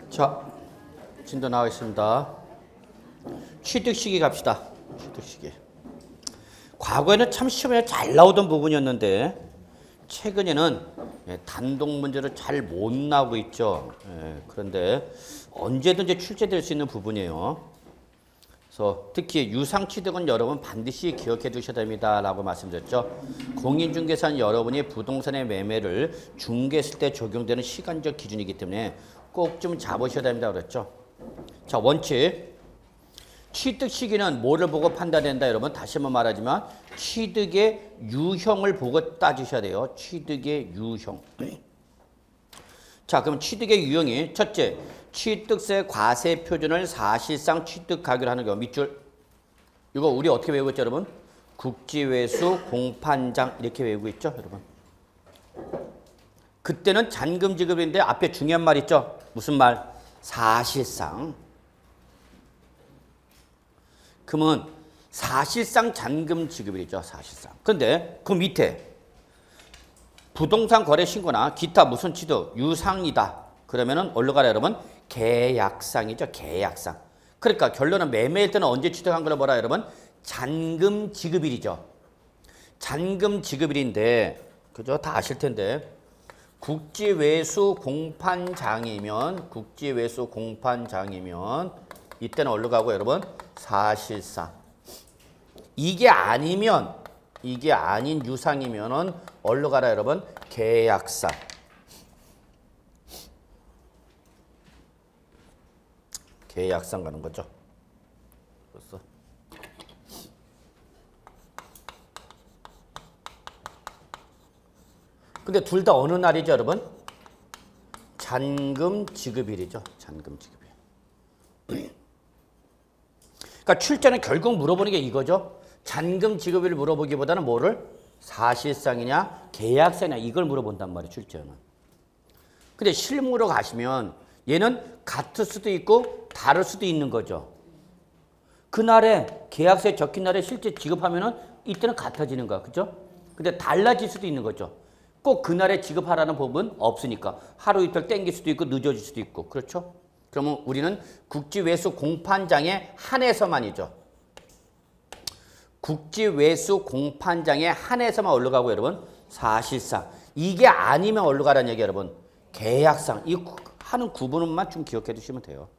자, 진도 나가겠습니다. 취득시기 갑시다. 취득시기. 과거에는 참 시험에 잘 나오던 부분이었는데 최근에는 단독 문제로 잘 못 나오고 있죠. 그런데 언제든지 출제될 수 있는 부분이에요. 그래서 특히 유상취득은 여러분 반드시 기억해 두셔야 됩니다 라고 말씀드렸죠. 공인중개사는 여러분이 부동산의 매매를 중개했을 때 적용되는 시간적 기준이기 때문에 꼭 좀 잡으셔야 됩니다 그랬죠. 자, 원칙. 취득 시기는 뭐를 보고 판단된다 여러분? 다시 한번 말하지만 취득의 유형을 보고 따지셔야 돼요. 취득의 유형. 자, 그럼 취득의 유형이 첫째, 취득세 과세 표준을 사실상 취득하기로 하는 경우 밑줄. 이거 우리 어떻게 외우고 있죠 여러분? 국지외수 공판장 이렇게 외우고 있죠 여러분? 그때는 잔금 지급인데 앞에 중요한 말 있죠? 무슨 말? 사실상. 그러면 사실상 잔금 지급이죠. 사실상. 그런데 그 밑에 부동산 거래 신고나 기타 무슨 취득 유상이다. 그러면은 어디로 가라 여러분? 계약상이죠. 계약상. 그러니까 결론은 매매일 때는 언제 취득한 걸 뭐라 여러분? 잔금 지급일이죠. 잔금 지급일인데 그죠? 다 아실 텐데 국지외수 공판장이면 이때는 어디로 가고 여러분? 사실상. 이게 아닌 유상이면은 어디로 가라 여러분? 계약상. 계약상 가는 거죠. 벌써. 근데 둘 다 어느 날이죠, 여러분? 잔금 지급일이죠. 잔금 지급일. 그러니까 출제는 결국 물어보는 게 이거죠. 잔금 지급일을 물어보기보다는 뭐를? 사실상이냐, 계약상이냐 이걸 물어본단 말이에요, 출제는. 근데 실무로 가시면 얘는 같을 수도 있고 다를 수도 있는 거죠. 그날에 계약서에 적힌 날에 실제 지급하면은 이때는 같아지는 거야. 그죠? 근데 달라질 수도 있는 거죠. 꼭 그날에 지급하라는 법은 없으니까. 하루 이틀 땡길 수도 있고 늦어질 수도 있고. 그렇죠? 그러면 우리는 국지외수 공판장에 한해서만이죠. 국지외수 공판장에 한해서만 올라가고 여러분 사실상. 이게 아니면 올라가라는 얘기 여러분. 계약상. 이 하는 구분만 좀 기억해 두시면 돼요.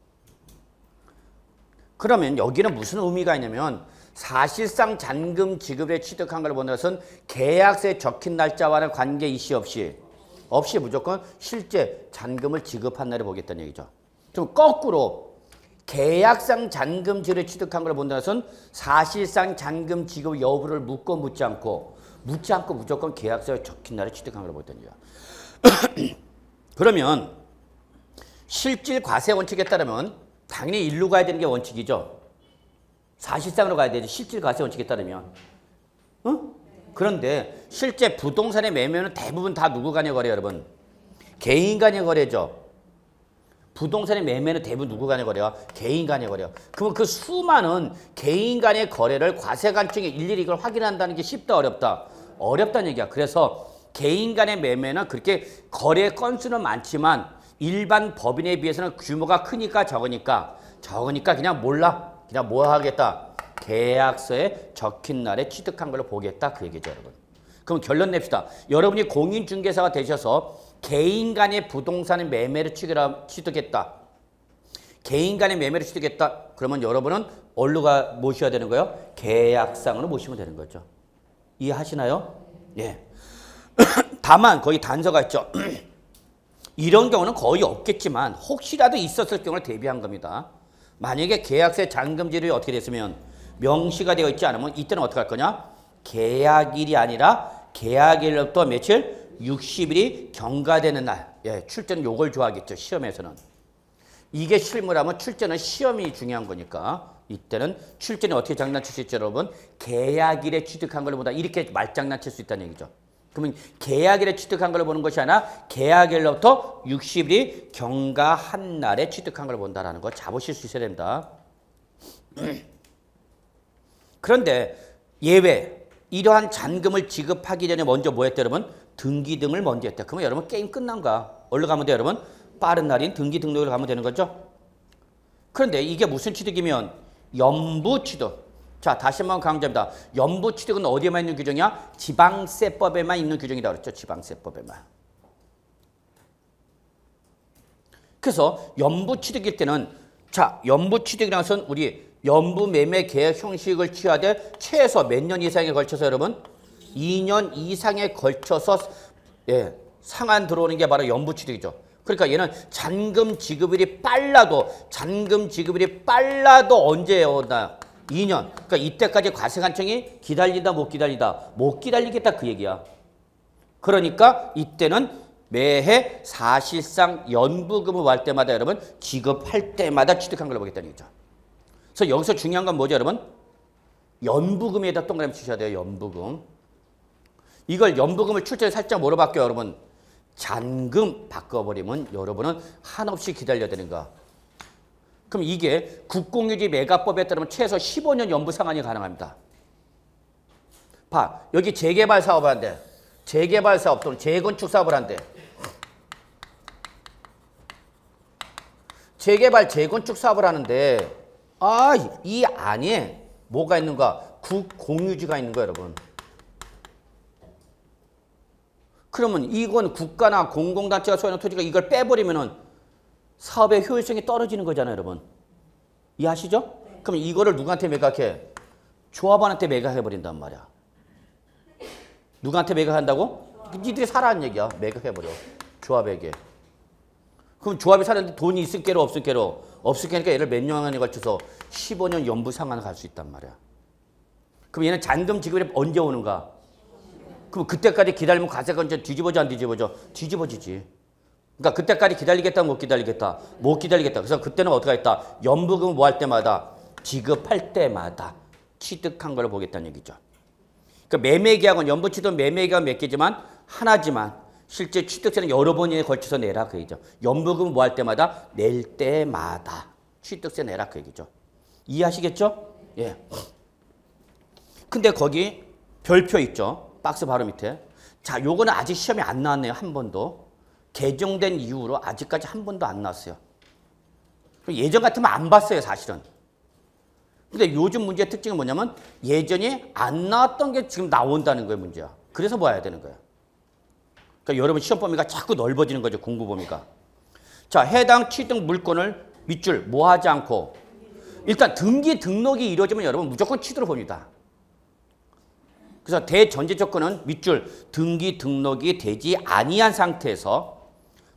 그러면 여기는 무슨 의미가 있냐면 사실상 잔금 지급에 취득한 걸 보는 것은 계약서에 적힌 날짜와는 관계 이시 없이 무조건 실제 잔금을 지급한 날에 보겠다는 얘기죠. 좀 거꾸로 계약상 잔금 지급에 취득한 걸 본다는 것은 사실상 잔금 지급 여부를 묻지 않고 무조건 계약서에 적힌 날에 취득한 걸 보겠다는 얘기야. 그러면 실질 과세 원칙에 따르면 당연히 일로 가야 되는 게 원칙이죠. 사실상으로 가야 되지. 실질 과세 원칙에 따르면. 그런데 실제 부동산의 매매는 대부분 다 누구 간의 거래예요, 여러분? 개인 간의 거래죠. 부동산의 매매는 대부분 누구 간의 거래야? 개인 간의 거래야. 그러면 그 수많은 개인 간의 거래를 과세관청에 일일이 이걸 확인한다는 게 쉽다, 어렵다? 어렵다는 얘기야. 그래서 개인 간의 매매는 그렇게 거래 건수는 많지만 일반 법인에 비해서는 규모가 크니까 적으니까 그냥 몰라. 그냥 뭐 하겠다. 계약서에 적힌 날에 취득한 걸로 보겠다. 그 얘기죠, 여러분. 그럼 결론 냅시다. 여러분이 공인중개사가 되셔서 개인 간의 부동산의 매매를 취득했다. 개인 간의 매매를 취득했다. 그러면 여러분은 어디로 모셔야 되는 거예요? 계약상으로 모시면 되는 거죠. 이해하시나요? 예. 다만 거기 단서가 있죠. 이런 경우는 거의 없겠지만 혹시라도 있었을 경우를 대비한 겁니다. 만약에 계약서에 잔금지급이 어떻게 됐으면 명시가 되어 있지 않으면 이때는 어떻게 할 거냐? 계약일이 아니라 계약일로부터 며칠? 60일이 경과되는 날. 예, 출제는 요걸 좋아하겠죠. 시험에서는. 이게 실무라면 출제는 시험이 중요한 거니까 이때는 출제는 어떻게 장난칠 수 있죠, 여러분? 계약일에 취득한 걸 보다 이렇게 말장난칠 수 있다는 얘기죠. 그러면 계약일에 취득한 걸 보는 것이 아니라 계약일로부터 60일이 경과한 날에 취득한 걸 본다라는 거 잡으실 수 있어야 됩니다. 그런데 예외. 이러한 잔금을 지급하기 전에 먼저 뭐 했다 여러분? 등기 등을 먼저 했다. 그러면 여러분 게임 끝난 거야. 어디로 가면 돼요 여러분? 빠른 날인 등기 등록일 가면 되는 거죠. 그런데 이게 무슨 취득이면 연부취득. 자, 다시 한번 강조합니다. 연부취득은 어디에만 있는 규정이야? 지방세법에만 있는 규정이다 그랬죠. 지방세법에만. 그래서 연부취득일 때는 자, 연부취득이라는 것은 우리 연부매매 계약 형식을 취하되 최소 몇 년 이상에 걸쳐서 여러분 2년 이상에 걸쳐서 예, 상한 들어오는 게 바로 연부취득이죠. 그러니까 얘는 잔금 지급일이 빨라도 언제예요? 2년. 그러니까 이때까지 과세관청이 기다리다 못 기다리다 못 기다리겠다 그 얘기야. 그러니까 이때는 매해 사실상 연부금을 할 때마다 여러분 지급할 때마다 취득한 걸 보겠다는 얘기죠. 그래서 여기서 중요한 건 뭐죠 여러분? 연부금에다 동그라미 치셔야 돼요. 연부금. 이걸 연부금을 출제를 살짝 뭐로 바뀌어요 여러분? 잔금 바꿔버리면 여러분은 한없이 기다려야 되는 거야. 그럼 이게 국공유지 매각법에 따르면 최소 15년 연부 상환이 가능합니다. 봐. 여기 재개발 사업을 한대. 재개발 사업 또는 재건축 사업을 한대. 재개발 재건축 사업을 하는데 이 안에 뭐가 있는가? 국공유지가 있는 거야 여러분. 그러면 이건 국가나 공공단체가 소유하는 토지가 이걸 빼버리면은 사업의 효율성이 떨어지는 거잖아요, 여러분. 이해하시죠? 그럼 이거를 누구한테 매각해? 조합원한테 매각해버린단 말이야. 누구한테 매각한다고? 니들이 사라는 얘기야. 매각해버려. 조합에게. 그럼 조합이 사는데 돈이 있을 게로 없을 게로? 없을 게니까 얘를 몇 년에 걸쳐서 15년 연부 상환을 갈 수 있단 말이야. 그럼 얘는 잔금 지급이 언제 오는가? 그럼 그때까지 기다리면 과세가 이제 뒤집어져 안 뒤집어져? 뒤집어지지. 그러니까 그때까지 기다리겠다 못 기다리겠다? 못 기다리겠다. 그래서 그때는 어떻게 하겠다? 연부금 뭐 할 때마다 지급할 때마다 취득한 걸 보겠다는 얘기죠. 그러니까 매매계약은 연부취득 매매계약 몇 개지만 하나지만 실제 취득세는 여러 번에 걸쳐서 내라 그 얘기죠. 연부금 뭐 할 때마다 낼 때마다 취득세 내라 그 얘기죠. 이해하시겠죠? 예. 근데 거기 별표 있죠. 박스 바로 밑에. 자, 요거는 아직 시험에 안 나왔네요. 한 번도. 개정된 이후로 아직까지 한 번도 안 나왔어요. 예전 같으면 안 봤어요, 사실은. 근데 요즘 문제의 특징은 뭐냐면 예전에 안 나왔던 게 지금 나온다는 거예요, 문제야. 그래서 뭐 해야 되는 거예요. 그러니까 여러분 시험 범위가 자꾸 넓어지는 거죠, 공부 범위가. 자, 해당 취득 물건을 밑줄 뭐 하지 않고 일단 등기 등록이 이루어지면 여러분 무조건 취득을 봅니다. 그래서 대전제 조건은 밑줄 등기 등록이 되지 아니한 상태에서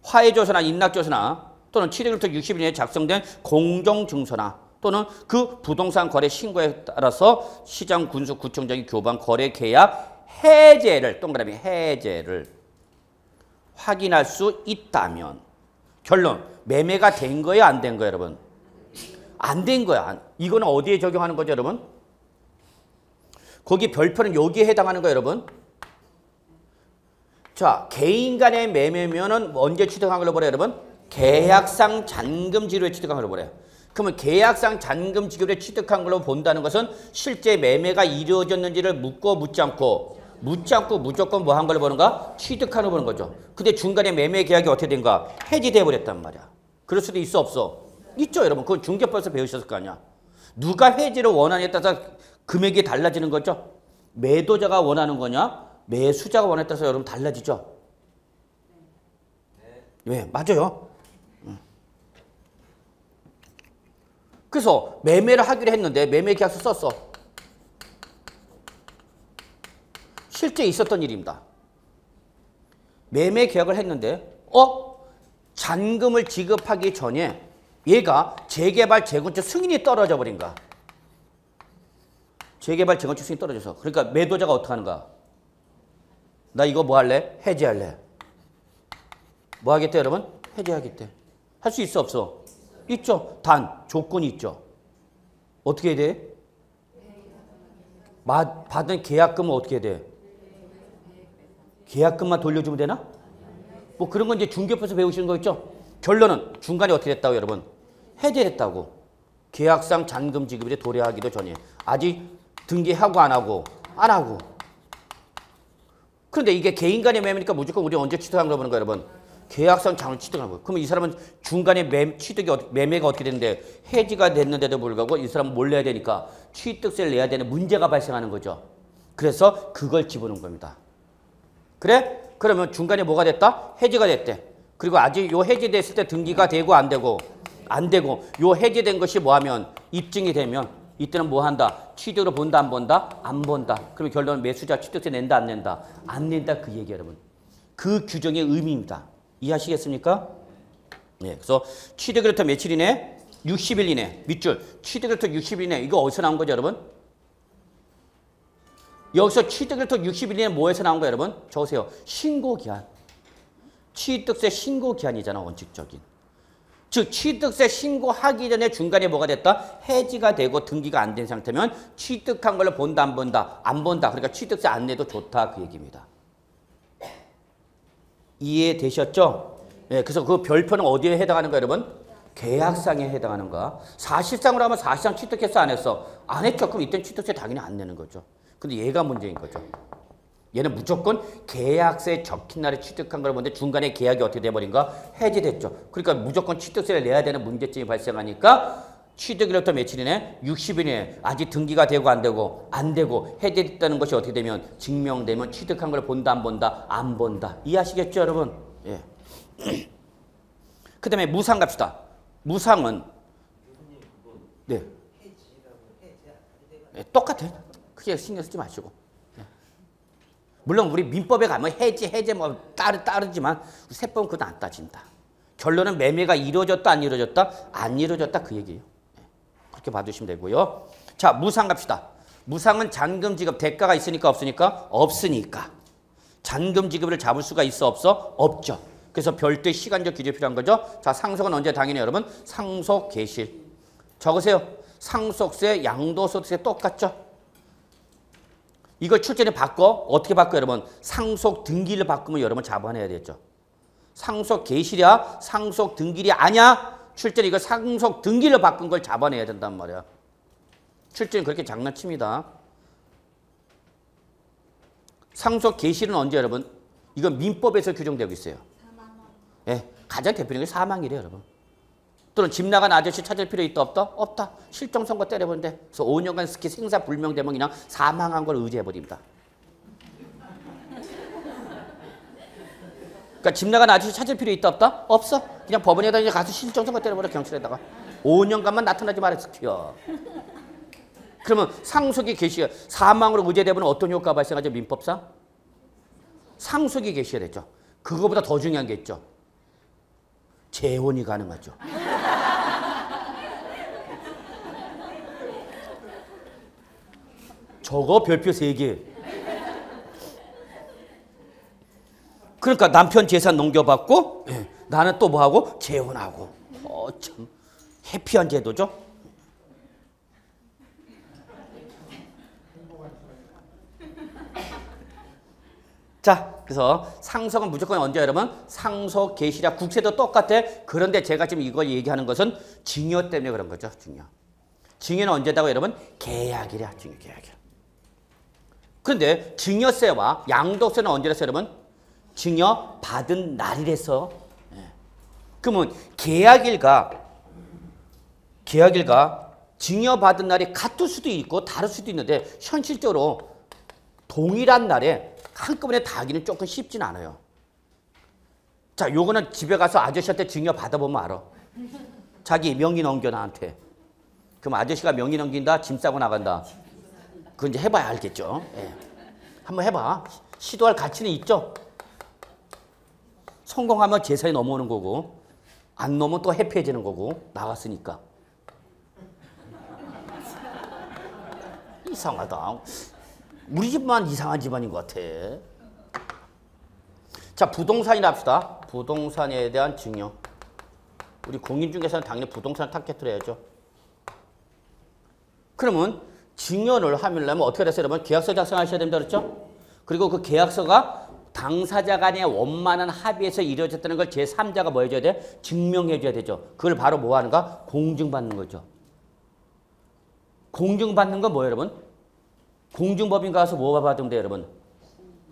화해조서나 인락조서나 또는 취득일부터 60일 내에 작성된 공정증서나 또는 그 부동산 거래 신고에 따라서 시장 군수 구청장이 교부한 거래 계약 해제를 동그라미 해제를 확인할 수 있다면 결론 매매가 된 거예요 안 된 거예요 여러분? 안 된 거야. 이거는 어디에 적용하는 거죠 여러분? 거기 별표는 여기에 해당하는 거예요, 여러분. 자, 개인 간의 매매면은 언제 취득한 걸로 보래요, 여러분? 계약상 잔금 지급에 취득한 걸로 보래요. 그러면 계약상 잔금 지급에 취득한 걸로 본다는 것은 실제 매매가 이루어졌는지를 묻고 묻지 않고 무조건 뭐 한 걸로 보는가? 취득한 걸로 보는 거죠. 근데 중간에 매매 계약이 어떻게 된가? 해지돼 버렸단 말이야. 그럴 수도 있어, 없어? 있죠, 여러분. 그건 중개법에서 배우셨을 거 아니야. 누가 해지를 원하느냐에 따라서 금액이 달라지는 거죠. 매도자가 원하는 거냐, 매수자가 원하에 따라서 여러분 달라지죠. 네, 맞아요. 그래서 매매를 하기로 했는데 매매 계약서 썼어. 실제 있었던 일입니다. 매매 계약을 했는데 잔금을 지급하기 전에 얘가 재개발 재건축 승인이 떨어져 버린 거야. 재개발 재건축 승인이 떨어져서. 그러니까 매도자가 어떻게 하는가? 나 이거 뭐 할래? 해지할래. 뭐 하겠대 여러분? 해지하겠대. 할 수 있어 없어? 있죠. 단 조건이 있죠. 어떻게 해야 돼? 받은 계약금은 어떻게 해야 돼? 계약금만 돌려주면 되나? 뭐 그런 건 이제 중개법에서 배우시는 거 있죠? 결론은 중간에 어떻게 됐다고 여러분? 해제했다고. 계약상 잔금 지급일에 도래하기도 전에. 아직 등기하고 안 하고? 안 하고. 그런데 이게 개인 간의 매매니까 무조건 우리 언제 취득한 거 보는 거예요 여러분? 계약상 장을 취득한 거예요. 그러면 이 사람은 중간에 매매가 어떻게 되는데 해지가 됐는데도 불구하고 이 사람은 뭘 내야 되니까 취득세를 내야 되는 문제가 발생하는 거죠. 그래서 그걸 집어넣은 겁니다. 그래? 그러면 중간에 뭐가 됐다? 해지가 됐대. 그리고 아직 요 해지됐을 때 등기가 되고 안 되고 요 해지된 것이 뭐하면 입증이 되면 이때는 뭐 한다? 취득으로 본다 안 본다? 안 본다. 그러면 결론은 매수자 취득세 낸다 안 낸다? 안 낸다 그 얘기 여러분. 그 규정의 의미입니다. 이해하시겠습니까? 네, 그래서 취득일부터 며칠 이내? 60일 이내. 밑줄. 취득일부터 60일 이내. 이거 어디서 나온 거죠, 여러분? 여기서 취득일부터 60일 이내 뭐에서 나온 거예요, 여러분? 적으세요. 신고기한. 취득세 신고기한이잖아, 원칙적인. 즉, 취득세 신고하기 전에 중간에 뭐가 됐다? 해지가 되고 등기가 안 된 상태면 취득한 걸로 본다, 안 본다? 안 본다. 그러니까 취득세 안 내도 좋다, 그 얘기입니다. 이해되셨죠? 네, 그래서 그 별표는 어디에 해당하는 거예요, 여러분? 계약상에 해당하는 거야. 사실상으로 하면 사실상 취득했어, 안 했어? 안 했죠. 그럼 이때는 취득세 당연히 안 내는 거죠. 근데 얘가 문제인 거죠. 얘는 무조건 계약서에 적힌 날에 취득한 걸 보는데 중간에 계약이 어떻게 돼버린가? 해지됐죠. 그러니까 무조건 취득세를 내야 되는 문제점이 발생하니까 취득일부터 며칠이네? 60일이네. 아직 등기가 되고 안 되고 해지됐다는 것이 어떻게 되면 증명되면 취득한 걸 본다 안 본다? 안 본다. 이해하시겠죠 여러분? 예. 그 다음에 무상 갑시다. 무상은 네. 네, 똑같아요. 크게 신경 쓰지 마시고. 물론 우리 민법에 가면 해제 뭐 따르지만 세법은 그건 안 따진다. 결론은 매매가 이루어졌다 안 이루어졌다? 안 이루어졌다 그 얘기예요. 그렇게 봐주시면 되고요. 자, 무상 갑시다. 무상은 잔금 지급 대가가 있으니까 없으니까? 없으니까. 잔금 지급을 잡을 수가 있어 없어? 없죠. 그래서 별도의 시간적 기준이 필요한 거죠. 자, 상속은 언제 당연히 여러분? 상속 개시. 적으세요. 상속세, 양도소득세 똑같죠? 이걸 출제를 바꿔. 어떻게 바꿔요, 여러분? 상속 등기를 바꾸면 여러분 잡아내야 되죠. 상속 개시랴, 상속 등기리 아냐? 출제는 이거 상속 등기를 바꾼 걸 잡아내야 된단 말이야. 출제는 그렇게 장난칩니다. 상속 개시는 언제 여러분? 이건 민법에서 규정되고 있어요. 예, 가장 대표적인 게 사망이래요, 여러분. 또는 집 나간 아저씨 찾을 필요 있다 없다? 없다. 실종 선고 때려본대. 그래서 5년간 스키 생사 불명되면 그냥 사망한 걸 의지해버립니다. 그러니까 집 나간 아저씨 찾을 필요 있다 없다? 없어. 그냥 법원에다 이제 가서 실종 선고 때려버려 경찰에다가. 5년간만 나타나지 말아 스키야. 그러면 상속이 개시가 사망으로 의제되면 어떤 효과가 발생하죠? 민법상? 상속이 개시가 됐죠. 그거보다 더 중요한 게 있죠. 재혼이 가능하죠. 저거 별표 3개. 그러니까 남편 재산 넘겨받고 나는 또 뭐하고? 재혼하고. 참 해피한 제도죠. 자, 그래서 상속은 무조건 언제 여러분? 상속 개시랴 국세도 똑같아. 그런데 제가 지금 이걸 얘기하는 것은 증여 때문에 그런 거죠. 증여. 증여는 언제다고 여러분? 계약이랴. 증여 계약이랴. 그런데 증여세와 양도세는 언제라서 여러분? 증여 받은 날이라서. 그러면 계약일과 증여 받은 날이 같을 수도 있고 다를 수도 있는데 현실적으로 동일한 날에 한꺼번에 다 하기는 조금 쉽진 않아요. 자, 요거는 집에 가서 아저씨한테 증여 받아보면 알아. 자기 명의 넘겨 나한테. 그럼 아저씨가 명의 넘긴다, 짐 싸고 나간다. 그건 이제 해봐야 알겠죠. 예. 한번 해봐. 시도할 가치는 있죠. 성공하면 재산이 넘어오는 거고 안 넘으면 또 해피해지는 거고 나갔으니까. 이상하다. 우리 집만 이상한 집안인 것 같아. 자, 부동산이라 합시다. 부동산에 대한 증여. 우리 공인중개사는 당연히 부동산을 타겟으로 해야죠. 그러면 증여를 하려면 어떻게 됐어요? 여러분 계약서 작성하셔야 된다 그랬죠? 그리고 그 계약서가 당사자 간의 원만한 합의에서 이루어졌다는 걸 제3자가 뭐 해줘야 돼? 증명해줘야 되죠. 그걸 바로 뭐 하는가? 공증받는 거죠. 공증받는 건 뭐예요, 여러분? 공증법인 가서 뭐 받으면 돼요, 여러분?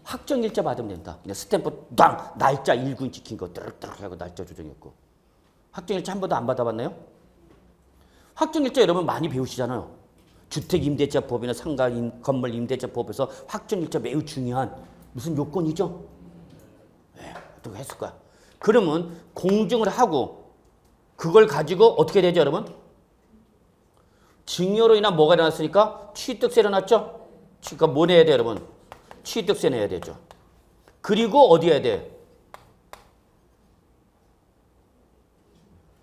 확정일자 받으면 된다. 그냥 스탬프 당 날짜 일군 찍힌 거 뜨르륵 하고 날짜 조정했고. 확정일자 한 번도 안 받아봤나요? 확정일자 여러분 많이 배우시잖아요. 주택임대차법이나 상가 건물 임대차법에서 확정일자 매우 중요한 무슨 요건이죠? 네, 어떻게 했을 거야. 그러면 공증을 하고 그걸 가지고 어떻게 되죠, 여러분? 증여로 인한 뭐가 일어났으니까 취득세 일어났죠? 그러니까 뭐 내야 돼, 여러분? 취득세 내야 되죠. 그리고 어디 해야 돼?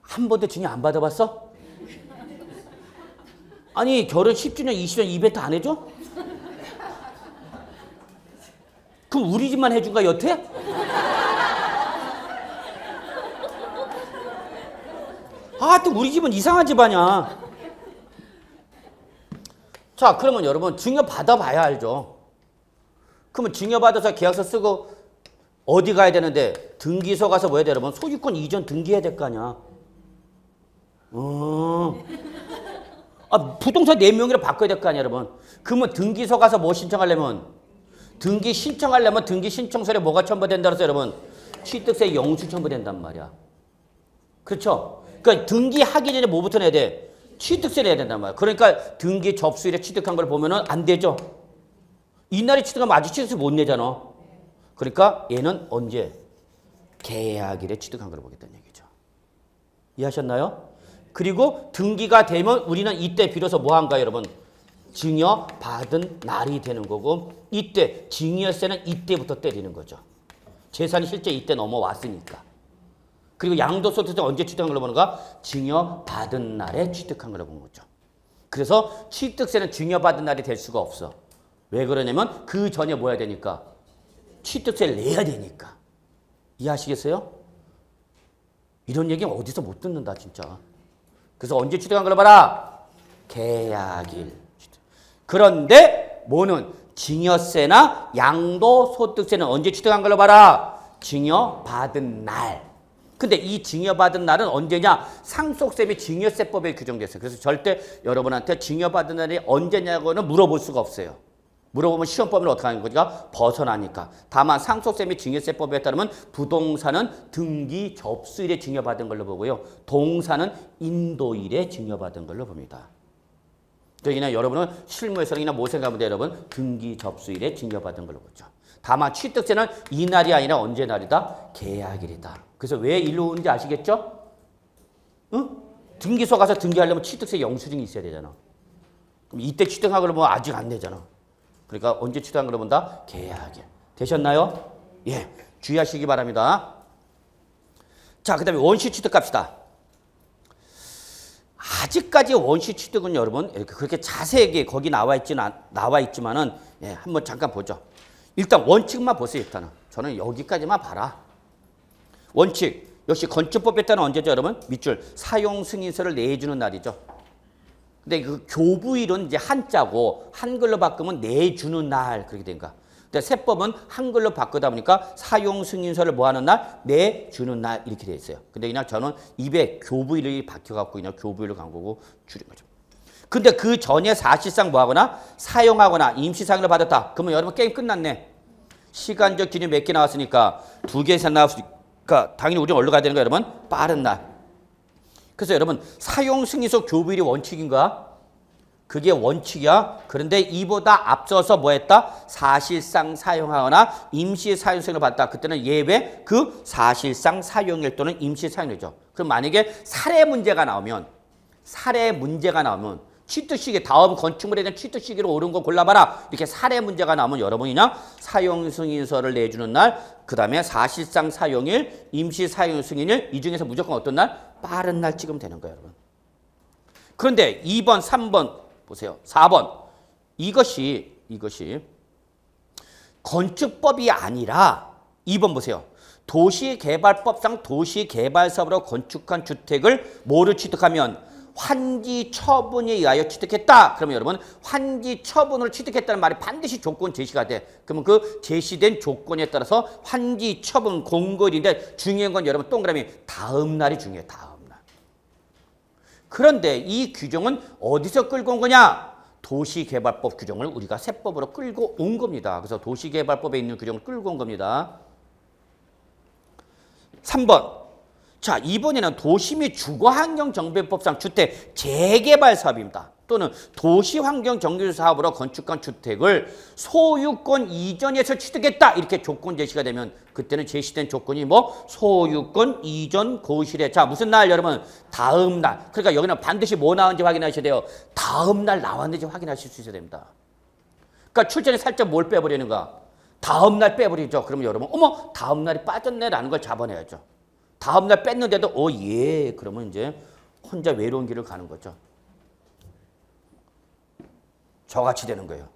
한 번도 증여 안 받아봤어? 아니 결혼 10주년, 20주년 이벤트 안 해줘? 그럼 우리 집만 해준 거야 여태? 아, 또 우리 집은 이상한 집 아니야. 자, 그러면 여러분 증여 받아봐야 알죠. 그러면 증여 받아서 계약서 쓰고 어디 가야 되는데 등기소 가서 뭐 해야 돼 여러분? 소유권 이전 등기해야 될 거 아니야. 아, 부동산 4명이라 바꿔야 될 거 아니야 여러분. 그러면 등기소 가서 뭐 신청하려면 등기 신청하려면 등기 신청서에 뭐가 첨부된다 그랬어요 여러분? 취득세 영수 첨부된단 말이야. 그렇죠? 그러니까 등기하기 전에 뭐부터 내야 돼? 취득세 내야 된단 말이야. 그러니까 등기 접수일에 취득한 걸 보면은 안 되죠. 이날에 취득하면 아직 취득세 못 내잖아. 그러니까 얘는 언제? 계약일에 취득한 걸 보겠다는 얘기죠. 이해하셨나요? 그리고 등기가 되면 우리는 이때 비로소 뭐 한가요, 여러분? 증여 받은 날이 되는 거고 이때 증여세는 이때부터 때리는 거죠. 재산이 실제 이때 넘어왔으니까. 그리고 양도소득세 언제 취득한 걸로 보는가? 증여 받은 날에 취득한 걸로 보는 거죠. 그래서 취득세는 증여 받은 날이 될 수가 없어. 왜 그러냐면 그 전에 뭐 해야 되니까? 취득세를 내야 되니까. 이해하시겠어요? 이런 얘기 어디서 못 듣는다 진짜. 그래서 언제 취득한 걸로 봐라? 계약일. 그런데 뭐는 증여세나 양도소득세는 언제 취득한 걸로 봐라? 증여 받은 날. 근데 이 증여 받은 날은 언제냐? 상속세비 증여세법에 규정됐어요. 그래서 절대 여러분한테 증여 받은 날이 언제냐고는 물어볼 수가 없어요. 물어보면 시험법을 어떻게 하는 거니까 벗어나니까. 다만 상속세 및 증여세법에 따르면 부동산은 등기 접수일에 증여받은 걸로 보고요. 동산은 인도일에 증여받은 걸로 봅니다. 그러니까 여러분은 실무에서는 그냥 뭐 생각하면 돼요, 여러분? 등기 접수일에 증여받은 걸로 보죠. 다만 취득세는 이날이 아니라 언제 날이다? 계약일이다. 그래서 왜 일로 오는지 아시겠죠? 응? 등기소 가서 등기하려면 취득세 영수증이 있어야 되잖아. 그럼 이때 취득한 걸로 보면 아직 안 되잖아. 그러니까 언제 취득한 걸로 본다? 계약일. 되셨나요? 예, 주의하시기 바랍니다. 자, 그 다음에 원시 취득 갑시다. 아직까지 원시 취득은 여러분 이렇게 그렇게 자세하게 거기 나와 있지만은 예, 한번 잠깐 보죠. 일단 원칙만 보세요. 일단은 저는 여기까지만 봐라. 원칙 역시 건축법에 따른 언제죠, 여러분? 밑줄 사용 승인서를 내주는 날이죠. 근데 그 교부일은 이제 한자고 한글로 바꾸면 내주는 날 그렇게 된가. 근데 세법은 한글로 바꾸다 보니까 사용 승인서를 뭐 하는 날? 내주는 날 이렇게 돼 있어요. 근데 그냥 저는 입에 교부일이 바뀌어갖고 그냥 교부일로 간 거고 줄인 거죠. 근데 그 전에 사실상 뭐 하거나 사용하거나 임시사용을 받았다. 그러면 여러분 게임 끝났네. 시간적 기준 몇 개 나왔으니까 2개 이상 나왔으니까 당연히 우리는 어디로 가야 되는 거예요, 여러분? 빠른 날. 그래서 여러분 사용 승인서 교부일이 원칙인가? 그게 원칙이야. 그런데 이보다 앞서서 뭐 했다? 사실상 사용하거나 임시 사용성을 받다. 그때는 예외 그 사실상 사용일 또는 임시 사용이죠. 그럼 만약에 사례 문제가 나오면 취득 시기 다음 건축물에 대한 취득 시기로 옳은 거 골라봐라. 이렇게 사례 문제가 나오면 여러분이 그냥 사용 승인서를 내주는 날, 그 다음에 사실상 사용일, 임시 사용 승인일 이 중에서 무조건 어떤 날? 빠른 날 찍으면 되는 거예요, 여러분. 그런데 2번, 3번 보세요. 4번 이것이 건축법이 아니라 2번 보세요. 도시개발법상 도시개발사업으로 건축한 주택을 뭐를 취득하면 환지 처분에 의하여 취득했다. 그러면 여러분 환지 처분으로 취득했다는 말이 반드시 조건 제시가 돼. 그러면 그 제시된 조건에 따라서 환지 처분 공고일인데 중요한 건 여러분 동그라미 다음 날이 중요해요. 다음 날. 그런데 이 규정은 어디서 끌고 온 거냐? 도시개발법 규정을 우리가 세법으로 끌고 온 겁니다. 그래서 도시개발법에 있는 규정을 끌고 온 겁니다. 3번. 자, 이번에는 도시 및 주거환경정비법상 주택 재개발 사업입니다. 또는 도시환경정비 사업으로 건축한 주택을 소유권 이전해서 취득했다. 이렇게 조건 제시가 되면 그때는 제시된 조건이 뭐? 소유권 이전 고시래. 자, 무슨 날 여러분? 다음 날. 그러니까 여기는 반드시 뭐 나왔는지 확인하셔야 돼요. 다음 날 나왔는지 확인하실 수 있어야 됩니다. 그러니까 출전에 살짝 뭘 빼버리는가? 다음 날 빼버리죠. 그러면 여러분 어머 다음 날이 빠졌네라는 걸 잡아내야죠. 다음 날 뺐는데도 예. 그러면 이제 혼자 외로운 길을 가는 거죠. 저같이 되는 거예요.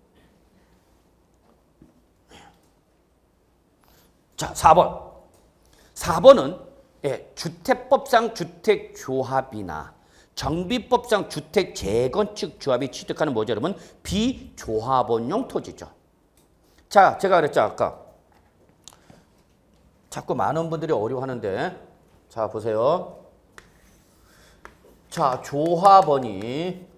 자, 4번. 4번은 주택법상 주택조합이나 정비법상 주택 재건축 조합이 취득하는 뭐죠, 여러분? 비조합원용 토지죠. 자, 제가 그랬죠, 아까. 자꾸 많은 분들이 어려워하는데, 자, 보세요. 자, 조합원이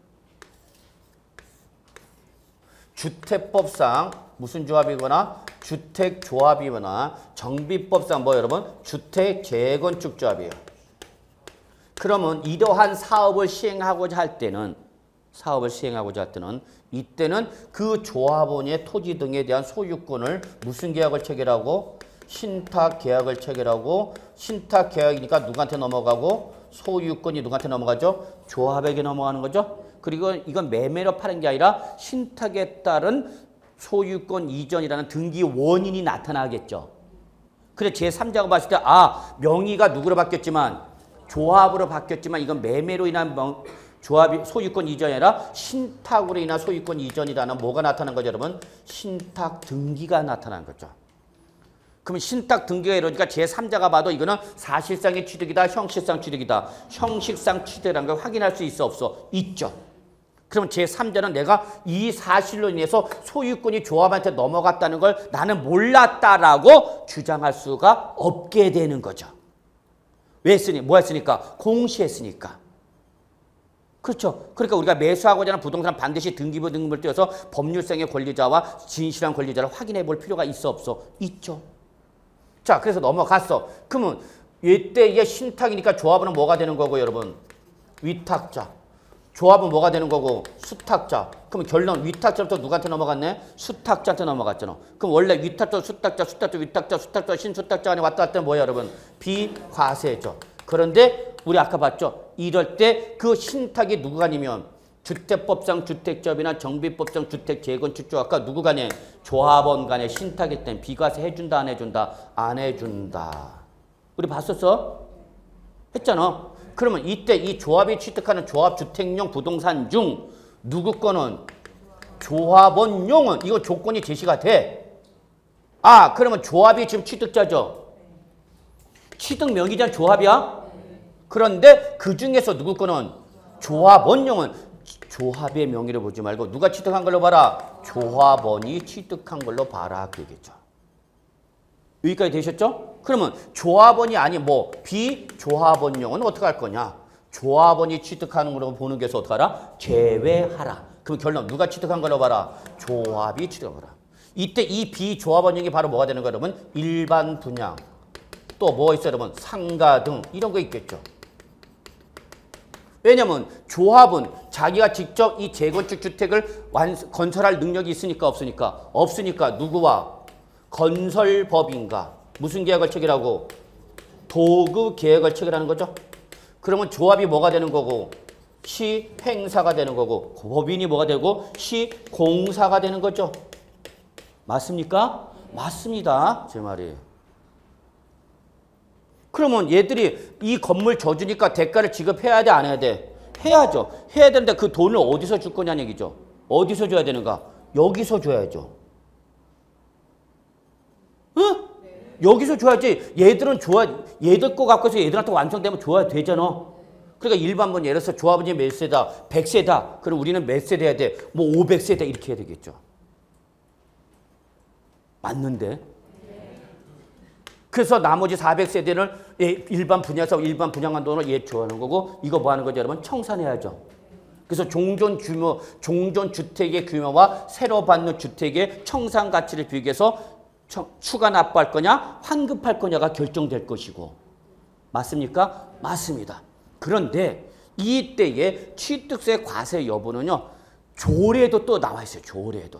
주택법상 무슨 조합이거나 주택조합이거나 정비법상 뭐 여러분? 주택재건축조합이에요. 그러면 이러한 사업을 시행하고자 할 때는 이때는 그 조합원의 토지 등에 대한 소유권을 무슨 계약을 체결하고? 신탁 계약을 체결하고 신탁 계약이니까 누구한테 넘어가고 소유권이 누구한테 넘어가죠? 조합에게 넘어가는 거죠. 그리고 이건 매매로 파는 게 아니라 신탁에 따른 소유권 이전이라는 등기 원인이 나타나겠죠. 그래 제3자가 봤을 때 명의가 누구로 바뀌었지만 조합으로 바뀌었지만 이건 매매로 인한 조합이 소유권 이전이 아니라 신탁으로 인한 소유권 이전이라는 뭐가 나타난 거죠, 여러분? 신탁 등기가 나타난 거죠. 그러면 신탁 등기가 이러니까 제3자가 봐도 이거는 사실상의 취득이다, 형식상 취득이다. 형식상 취득이라는 걸 확인할 수 있어, 없어? 있죠. 그럼 제3자는 내가 이 사실로 인해서 소유권이 조합한테 넘어갔다는 걸 나는 몰랐다라고 주장할 수가 없게 되는 거죠. 왜 했으니? 뭐 했으니까? 공시했으니까. 그렇죠. 그러니까 우리가 매수하고자 하는 부동산 반드시 등기부 등급을 띄워서 법률상의 권리자와 진실한 권리자를 확인해 볼 필요가 있어, 없어? 있죠. 자, 그래서 넘어갔어. 그러면 이때 이게 신탁이니까 조합은 뭐가 되는 거고, 여러분? 위탁자. 조합은 뭐가 되는 거고? 수탁자. 그러면 결론 위탁자부터 누구한테 넘어갔네? 수탁자한테 넘어갔잖아. 그럼 원래 위탁자, 수탁자, 위탁자, 수탁자, 신수탁자 안에 왔다 갔다 뭐야, 여러분? 비과세죠. 그런데 우리 아까 봤죠? 이럴 때 그 신탁이 누구가 아니면 주택법상 주택조합이나 정비법상 주택재건축조합과 누구 간에? 조합원 간에 신탁일 땐 비과세 해준다, 안 해준다? 안 해준다. 우리 봤었어? 했잖아. 그러면 이때 이 조합이 취득하는 조합주택용 부동산 중 누구 거는? 조합원용은 이거 조건이 제시가 돼. 그러면 조합이 지금 취득자죠. 취득 명의자 조합이야. 그런데 그 중에서 누구 거는? 조합원용은 조합의 명의를 보지 말고 누가 취득한 걸로 봐라? 조합원이 취득한 걸로 봐라. 그겠죠. 여기까지 되셨죠? 그러면 조합원이 아닌 비조합원용은 어떻게 할 거냐? 조합원이 취득하는 걸로 보는 게서 어떻게 하라? 제외하라. 그럼 결론 누가 취득한 걸로 봐라? 조합이 취득한 거라. 이때 이 비조합원용이 바로 뭐가 되는 거야, 여러분? 일반 분양. 또 뭐 있어요, 여러분? 상가 등 이런 거 있겠죠. 왜냐면 조합은 자기가 직접 이 재건축 주택을 건설할 능력이 있으니까 없으니까? 없으니까 누구와? 건설법인과 무슨 계약을 체결하고? 도급 계약을 체결하는 거죠. 그러면 조합이 뭐가 되는 거고? 시행사가 되는 거고 법인이 뭐가 되고? 시공사가 되는 거죠. 맞습니까? 맞습니다. 제 말이. 그러면 얘들이 이 건물 져주니까 대가를 지급해야 돼, 안 해야 돼? 해야죠. 해야 되는데 그 돈을 어디서 줄 거냐는 얘기죠. 어디서 줘야 되는가? 여기서 줘야죠. 응? 여기서 줘야지. 얘들은 얘들 거 갖고 서 얘들한테 완성되면 줘야 되잖아. 그러니까 일반분 예를 들어서 조합원이 몇 세다? 100세다. 그럼 우리는 몇 세대 해야 돼? 500세대 이렇게 해야 되겠죠. 맞는데? 그래서 나머지 400세대를 일반 분양사 일반 분양한 돈을 얘 줘하는 거고 이거 뭐 하는 거죠, 여러분? 청산해야죠. 그래서 종전주택의 규모와 새로 받는 주택의 청산 가치를 비교해서 추가 납부할 거냐 환급할 거냐가 결정될 것이고 맞습니까? 맞습니다. 그런데 이때의 취득세 과세 여부는요. 조례도 또 나와 있어요. 조례도.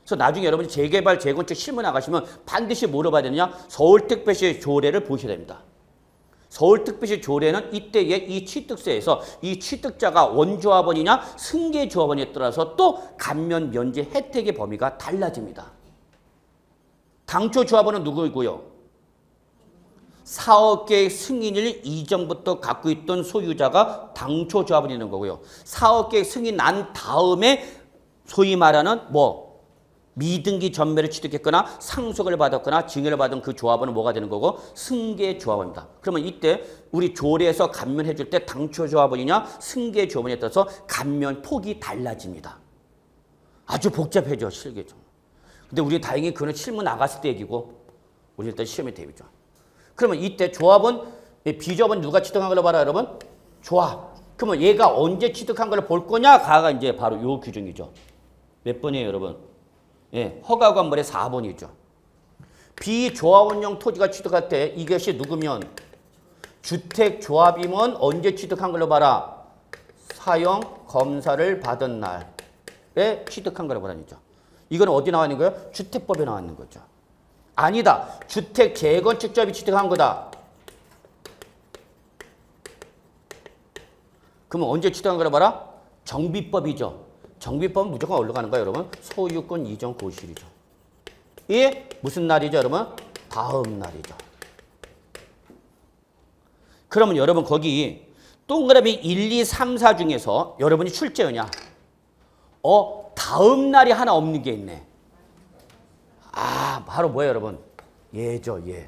그래서 나중에 여러분이 재개발 재건축 실무 나가시면 반드시 물어봐야 되느냐? 서울특별시 조례를 보셔야 됩니다. 서울특별시 조례는 이때의 이 취득세에서 이 취득자가 원조합원이냐 승계조합원에 따라서 또 감면 면제 혜택의 범위가 달라집니다. 당초 조합원은 누구이고요? 사업계획 승인일 이전부터 갖고 있던 소유자가 당초 조합원이 있는 거고요. 사업계획 승인 난 다음에 소위 말하는 미등기 전매를 취득했거나 상속을 받았거나 증여를 받은 그 조합원은 뭐가 되는 거고? 승계조합원입니다. 그러면 이때 우리 조례에서 감면해 줄 때 당초 조합원이냐 승계조합원에 따라서 감면 폭이 달라집니다. 아주 복잡해져 실계죠. 근데 우리 다행히 그는 실무 나갔을 때 얘기고 우리 일단 시험에 대비죠. 그러면 이때 조합원, 비조합원 누가 취득한 걸로 봐라 여러분? 조합. 그러면 얘가 언제 취득한 걸 볼 거냐가 이제 바로 요 규정이죠. 몇 번이에요 여러분? 예, 허가관벌의 4번이죠. 비조합원용 토지가 취득할 때 이것이 누구면 주택조합이면 언제 취득한 걸로 봐라. 사용 검사를 받은 날에 취득한 거라고 하죠. 이건 어디 나와 있는 거예요? 주택법에 나와 있는 거죠. 아니다. 주택 재건축조합이 취득한 거다. 그러면 언제 취득한 거라 봐라? 정비법이죠. 정비법은 무조건 어디로 가는 거예요, 여러분? 소유권 이전 고실이죠. 이 무슨 날이죠, 여러분? 다음 날이죠. 그러면 여러분 거기 동그라미 1, 2, 3, 4 중에서 여러분이 출제였냐? 다음 날이 하나 없는 게 있네. 바로 뭐예요, 여러분? 얘죠, 얘.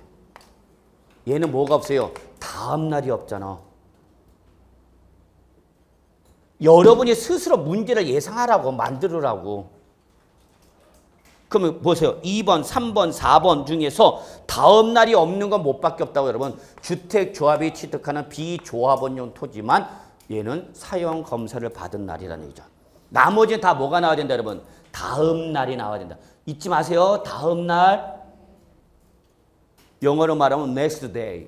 얘는 뭐가 없어요? 다음 날이 없잖아. 여러분이 스스로 문제를 예상하라고 만들으라고. 그러면 보세요. 2번, 3번, 4번 중에서 다음 날이 없는 건 뭐밖에 없다고 여러분. 주택조합이 취득하는 비조합원용 토지만 얘는 사용 검사를 받은 날이라는 얘기죠. 나머지는 다 뭐가 나와야 된다 여러분? 다음 날이 나와야 된다. 잊지 마세요. 다음 날. 영어로 말하면 next day.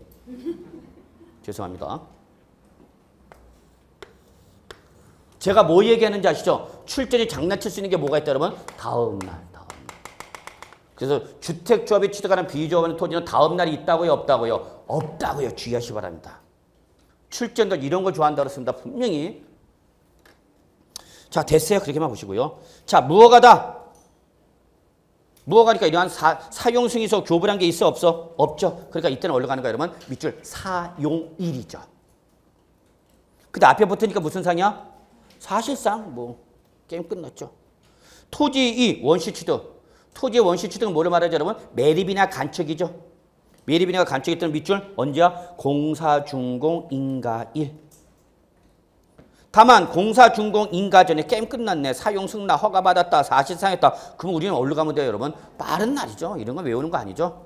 죄송합니다. 제가 뭐 얘기하는지 아시죠? 출전이 장난칠 수 있는 게 뭐가 있다 여러분? 다음 날, 다음 날. 그래서 주택조합이 취득하는 비조합원의 토지는 다음 날이 있다고요? 없다고요? 없다고요. 주의하시 바랍니다. 출전들 이런 걸 좋아한다고 그랬습니다. 분명히. 자, 됐어요. 그렇게만 보시고요. 자, 무허가다. 무허가니까 이러한 사용승인서 교부란 게 있어? 없어? 없죠. 그러니까 이때는 어디로 가는 거야 여러분? 밑줄 사용일이죠. 근데 앞에 붙으니까 무슨 상이야? 사실상 게임 끝났죠. 토지 2 원시 취득. 토지의 원시 취득은 뭐를 말하죠 여러분? 매립이나 간척이죠. 매립이나 간척이 때는 밑줄 언제야? 공사준공 인가일. 다만 공사준공 인가 전에 게임 끝났네. 사용 승낙 허가받았다. 사실상 했다. 그럼 우리는 어디로 가면 돼요 여러분? 빠른 날이죠. 이런 거 외우는 거 아니죠.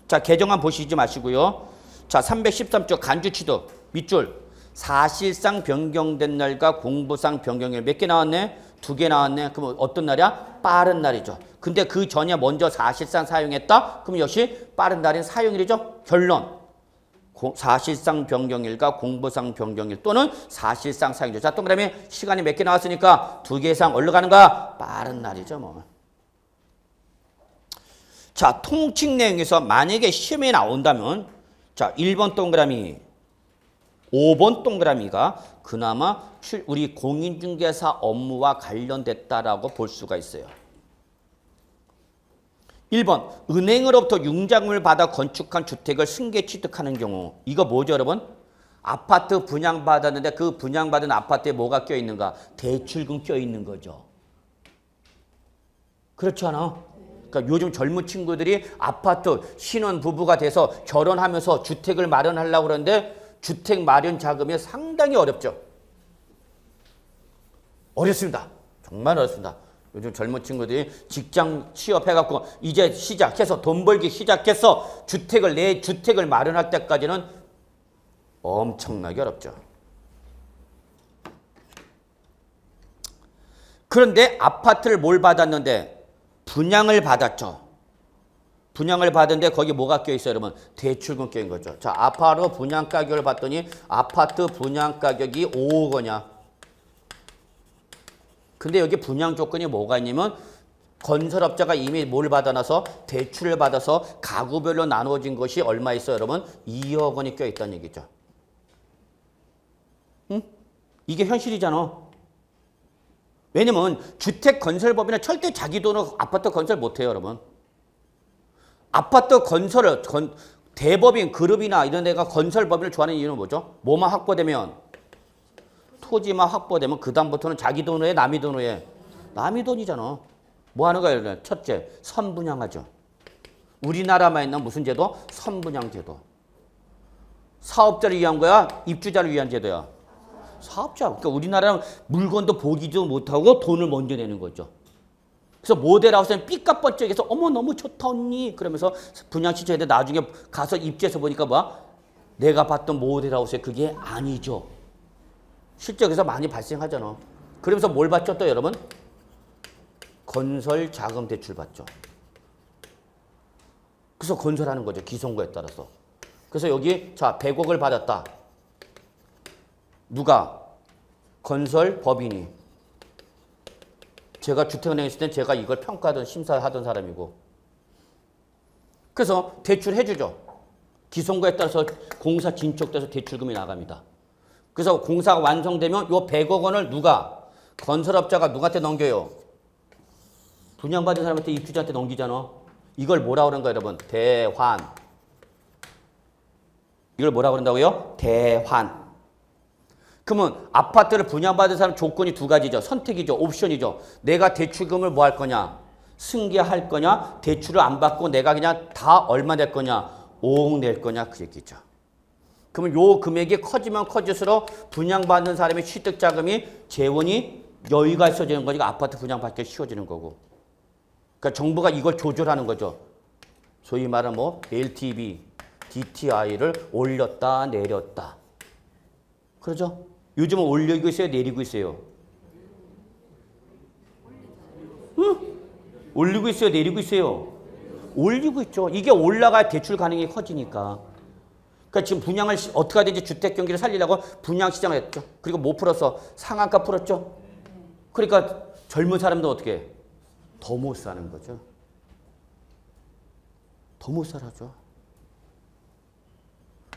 자, 개정안 보시지 마시고요. 자, 313조 간주 취득 밑줄 사실상 변경된 날과 공부상 변경일 몇 개 나왔네? 2개 나왔네. 그럼 어떤 날이야? 빠른 날이죠. 근데 그 전에 먼저 사실상 사용했다? 그럼 역시 빠른 날인 사용일이죠. 결론. 사실상 변경일과 공부상 변경일 또는 사실상 사용일. 자, 동그라미 시간이 몇 개 나왔으니까 2개 이상 어디로 가는가? 빠른 날이죠. 뭐. 자, 통칙 내용에서 만약에 시험에 나온다면 자, 1번 동그라미 5번 동그라미가 그나마 우리 공인중개사 업무와 관련됐다라고 볼 수가 있어요. 1번 은행으로부터 융자금을 받아 건축한 주택을 승계 취득하는 경우 이거 뭐죠 여러분? 아파트 분양받았는데 그 분양받은 아파트에 뭐가 껴있는가? 대출금 껴있는 거죠. 그렇지 않아? 그러니까 요즘 젊은 친구들이 아파트 신혼부부가 돼서 결혼하면서 주택을 마련하려고 그러는데 주택 마련 자금이 상당히 어렵죠. 어렵습니다. 정말 어렵습니다. 요즘 젊은 친구들이 직장 취업해갖고 이제 시작해서 돈 벌기 시작해서 내 주택을 마련할 때까지는 엄청나게 어렵죠. 그런데 아파트를 뭘 받았는데 분양을 받았죠. 분양을 받은데 거기 뭐가 껴있어요, 여러분? 대출금 껴인 거죠. 자, 아파트 분양 가격을 봤더니 아파트 분양 가격이 5억 원이야. 근데 여기 분양 조건이 뭐가 있냐면 건설업자가 이미 뭘 받아놔서 대출을 받아서 가구별로 나누어진 것이 얼마 있어요, 여러분? 2억 원이 껴있다는 얘기죠. 응? 이게 현실이잖아. 왜냐면 주택건설법인은 절대 자기 돈으로 아파트 건설 못해요, 여러분. 아파트 건설을 대법인 그룹이나 이런 데가 건설법인을 좋아하는 이유는 뭐죠? 뭐만 확보되면 토지만 확보되면 그 다음부터는 자기 돈으로 해, 남의 돈으로 해. 남의 돈이잖아. 뭐 하는 거예요? 첫째, 선분양하죠. 우리나라만 있는 무슨 제도? 선분양 제도. 사업자를 위한 거야? 입주자를 위한 제도야? 사업자. 그러니까 우리나라는 물건도 보기도 못하고 돈을 먼저 내는 거죠. 그래서 모델하우스는 삐까뻔쩍해서 어머 너무 좋다 언니 그러면서 분양 신청했는데 나중에 가서 입주해서 보니까 뭐야? 내가 봤던 모델하우스에 그게 아니죠. 실제 그래서 많이 발생하잖아. 그러면서 뭘 받죠 또 여러분? 건설 자금 대출 받죠. 그래서 건설하는 거죠. 기성구에 따라서. 그래서 여기 자 100억을 받았다. 누가? 건설 법인이. 제가 주택은행에 있을 땐 제가 이걸 평가하던 심사하던 사람이고. 그래서 대출해 주죠. 기성구에 따라서 공사 진척돼서 대출금이 나갑니다. 그래서 공사가 완성되면 요 100억 원을 누가? 건설업자가 누구한테 넘겨요? 분양받은 사람한테 입주자한테 넘기잖아. 이걸 뭐라 그러는 거예요, 여러분? 대환. 이걸 뭐라 그런다고요? 대환. 그러면 아파트를 분양받은 사람 조건이 두 가지죠. 선택이죠. 옵션이죠. 내가 대출금을 뭐 할 거냐? 승계할 거냐? 대출을 안 받고 내가 그냥 다 얼마 낼 거냐? 5억 낼 거냐? 그 얘기죠. 그러면 요 금액이 커지면 커질수록 분양받는 사람의 취득자금이 재원이 여유가 있어지는 거니까 아파트 분양받기 쉬워지는 거고. 그러니까 정부가 이걸 조절하는 거죠. 소위 말하는 뭐 LTV, DTI를 올렸다 내렸다. 그러죠? 요즘은 올리고 있어요? 내리고 있어요? 응? 올리고 있어요? 내리고 있어요? 올리고 있죠. 이게 올라가야 대출 가능이 커지니까. 그러니까 지금 분양을 어떻게 하든지 주택 경기를 살리려고 분양 시장을 했죠. 그리고 뭐 풀었어? 상한가 풀었죠. 그러니까 젊은 사람도 어떻게 해? 더 못 사는 거죠. 더 못 살아죠.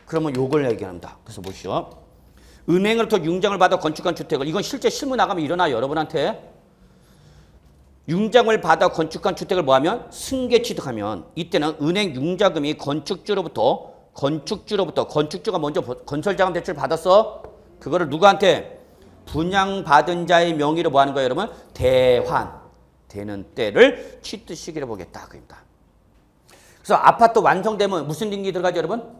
그러면 요걸 얘기합니다. 그래서 보시죠. 은행으로부터 융장을 받아 건축한 주택을, 이건 실제 실무 나가면 일어나요, 여러분한테. 융장을 받아 건축한 주택을 뭐하면? 승계 취득하면 이때는 은행 융자금이 건축주가 먼저 건설자금 대출 받았어. 그거를 누구한테? 분양받은 자의 명의로 뭐 하는 거예요, 여러분? 대환. 되는 때를 취득 시기를 보겠다. 그입니다. 그래서 아파트 완성되면 무슨 등기 들어가죠, 여러분?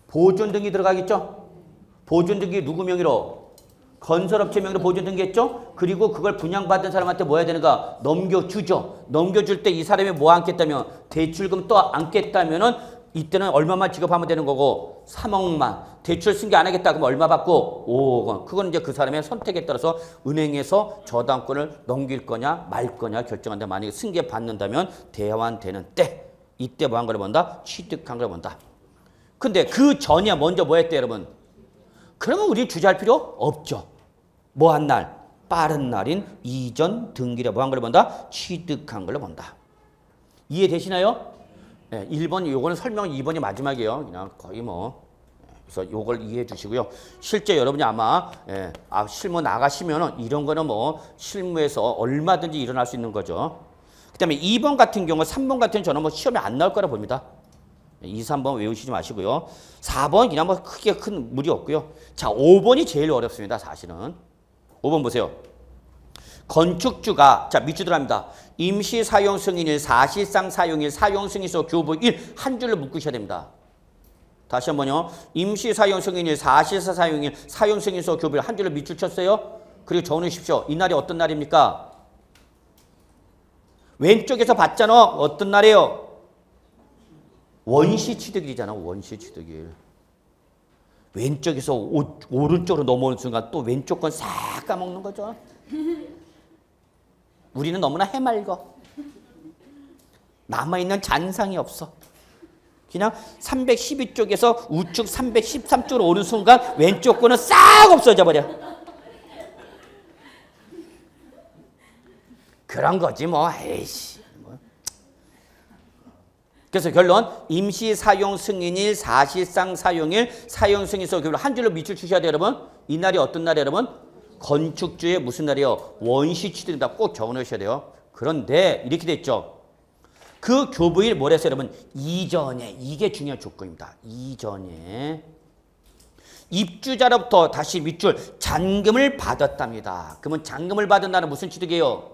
보존 등기 들어가겠죠? 보존 등기 누구 명의로? 건설업체 명의로 보존 등기했죠? 그리고 그걸 분양받은 사람한테 뭐 해야 되는가? 넘겨주죠. 넘겨줄 때 이 사람이 뭐 안겠다면? 대출금 또 안겠다면은 이때는 얼마만 지급하면 되는 거고 3억만. 대출 승계 안 하겠다 그러면 얼마 받고? 5억 원. 그건 이제 그 사람의 선택에 따라서 은행에서 저당권을 넘길 거냐 말 거냐 결정한다. 만약에 승계 받는다면 대환되는 때. 이때 뭐 한 거를 본다? 취득한 걸 본다. 근데 그 전에 먼저 뭐 했대 여러분? 그러면 우리 주저할 필요 없죠. 뭐 한 날? 빠른 날인 이전 등기를 뭐 한 걸 본다? 취득한 걸 본다. 이해되시나요? 네, 1번 요거는 설명 2번이 마지막이에요. 그냥 거의 뭐. 그래서 요걸 이해해 주시고요. 실제 여러분이 아마 실무 나가시면은 이런 거는 뭐 실무에서 얼마든지 일어날 수 있는 거죠. 그다음에 2번 같은 경우 3번 같은 저는 뭐 시험에 안 나올 거라 봅니다. 2, 3번 외우시지 마시고요. 4번 그냥 뭐 크게 큰 무리 없고요. 자, 5번이 제일 어렵습니다. 사실은. 5번 보세요. 건축주가 자 밑줄 들어갑니다. 임시 사용 승인일, 사실상 사용일, 사용 승인서 교부 1 한 줄로 묶으셔야 됩니다. 다시 한번요. 임시 사용 승인일, 사실상 사용일, 사용 승인서 교부 1 한 줄로 밑줄 쳤어요. 그리고 적으십시오. 이날이 어떤 날입니까? 왼쪽에서 봤잖아. 어떤 날이에요? 원시 취득일이잖아. 원시 취득일. 왼쪽에서 오른쪽으로 넘어오는 순간 또 왼쪽 건 싹 까먹는 거죠. 우리는 너무나 해맑어. 남아있는 잔상이 없어. 그냥 312쪽에서 우측 313쪽으로 오는 순간 왼쪽 거는 싹 없어져 버려. 그런 거지 뭐. 에이씨. 그래서 결론 임시 사용 승인일, 사실상 사용일, 사용 승인서 결론 한 줄로 밑줄 주셔야 돼요, 여러분. 이 날이 어떤 날이에요, 여러분? 건축주의 무슨 날이요? 원시 취득이다. 꼭 적어 놓으셔야 돼요. 그런데 이렇게 됐죠. 그 교부일 뭐랬어요, 여러분? 이전에. 이게 중요한 조건입니다. 이전에 입주자로부터 다시 밑줄 잔금을 받았답니다. 그러면 잔금을 받은 날은 무슨 취득이에요?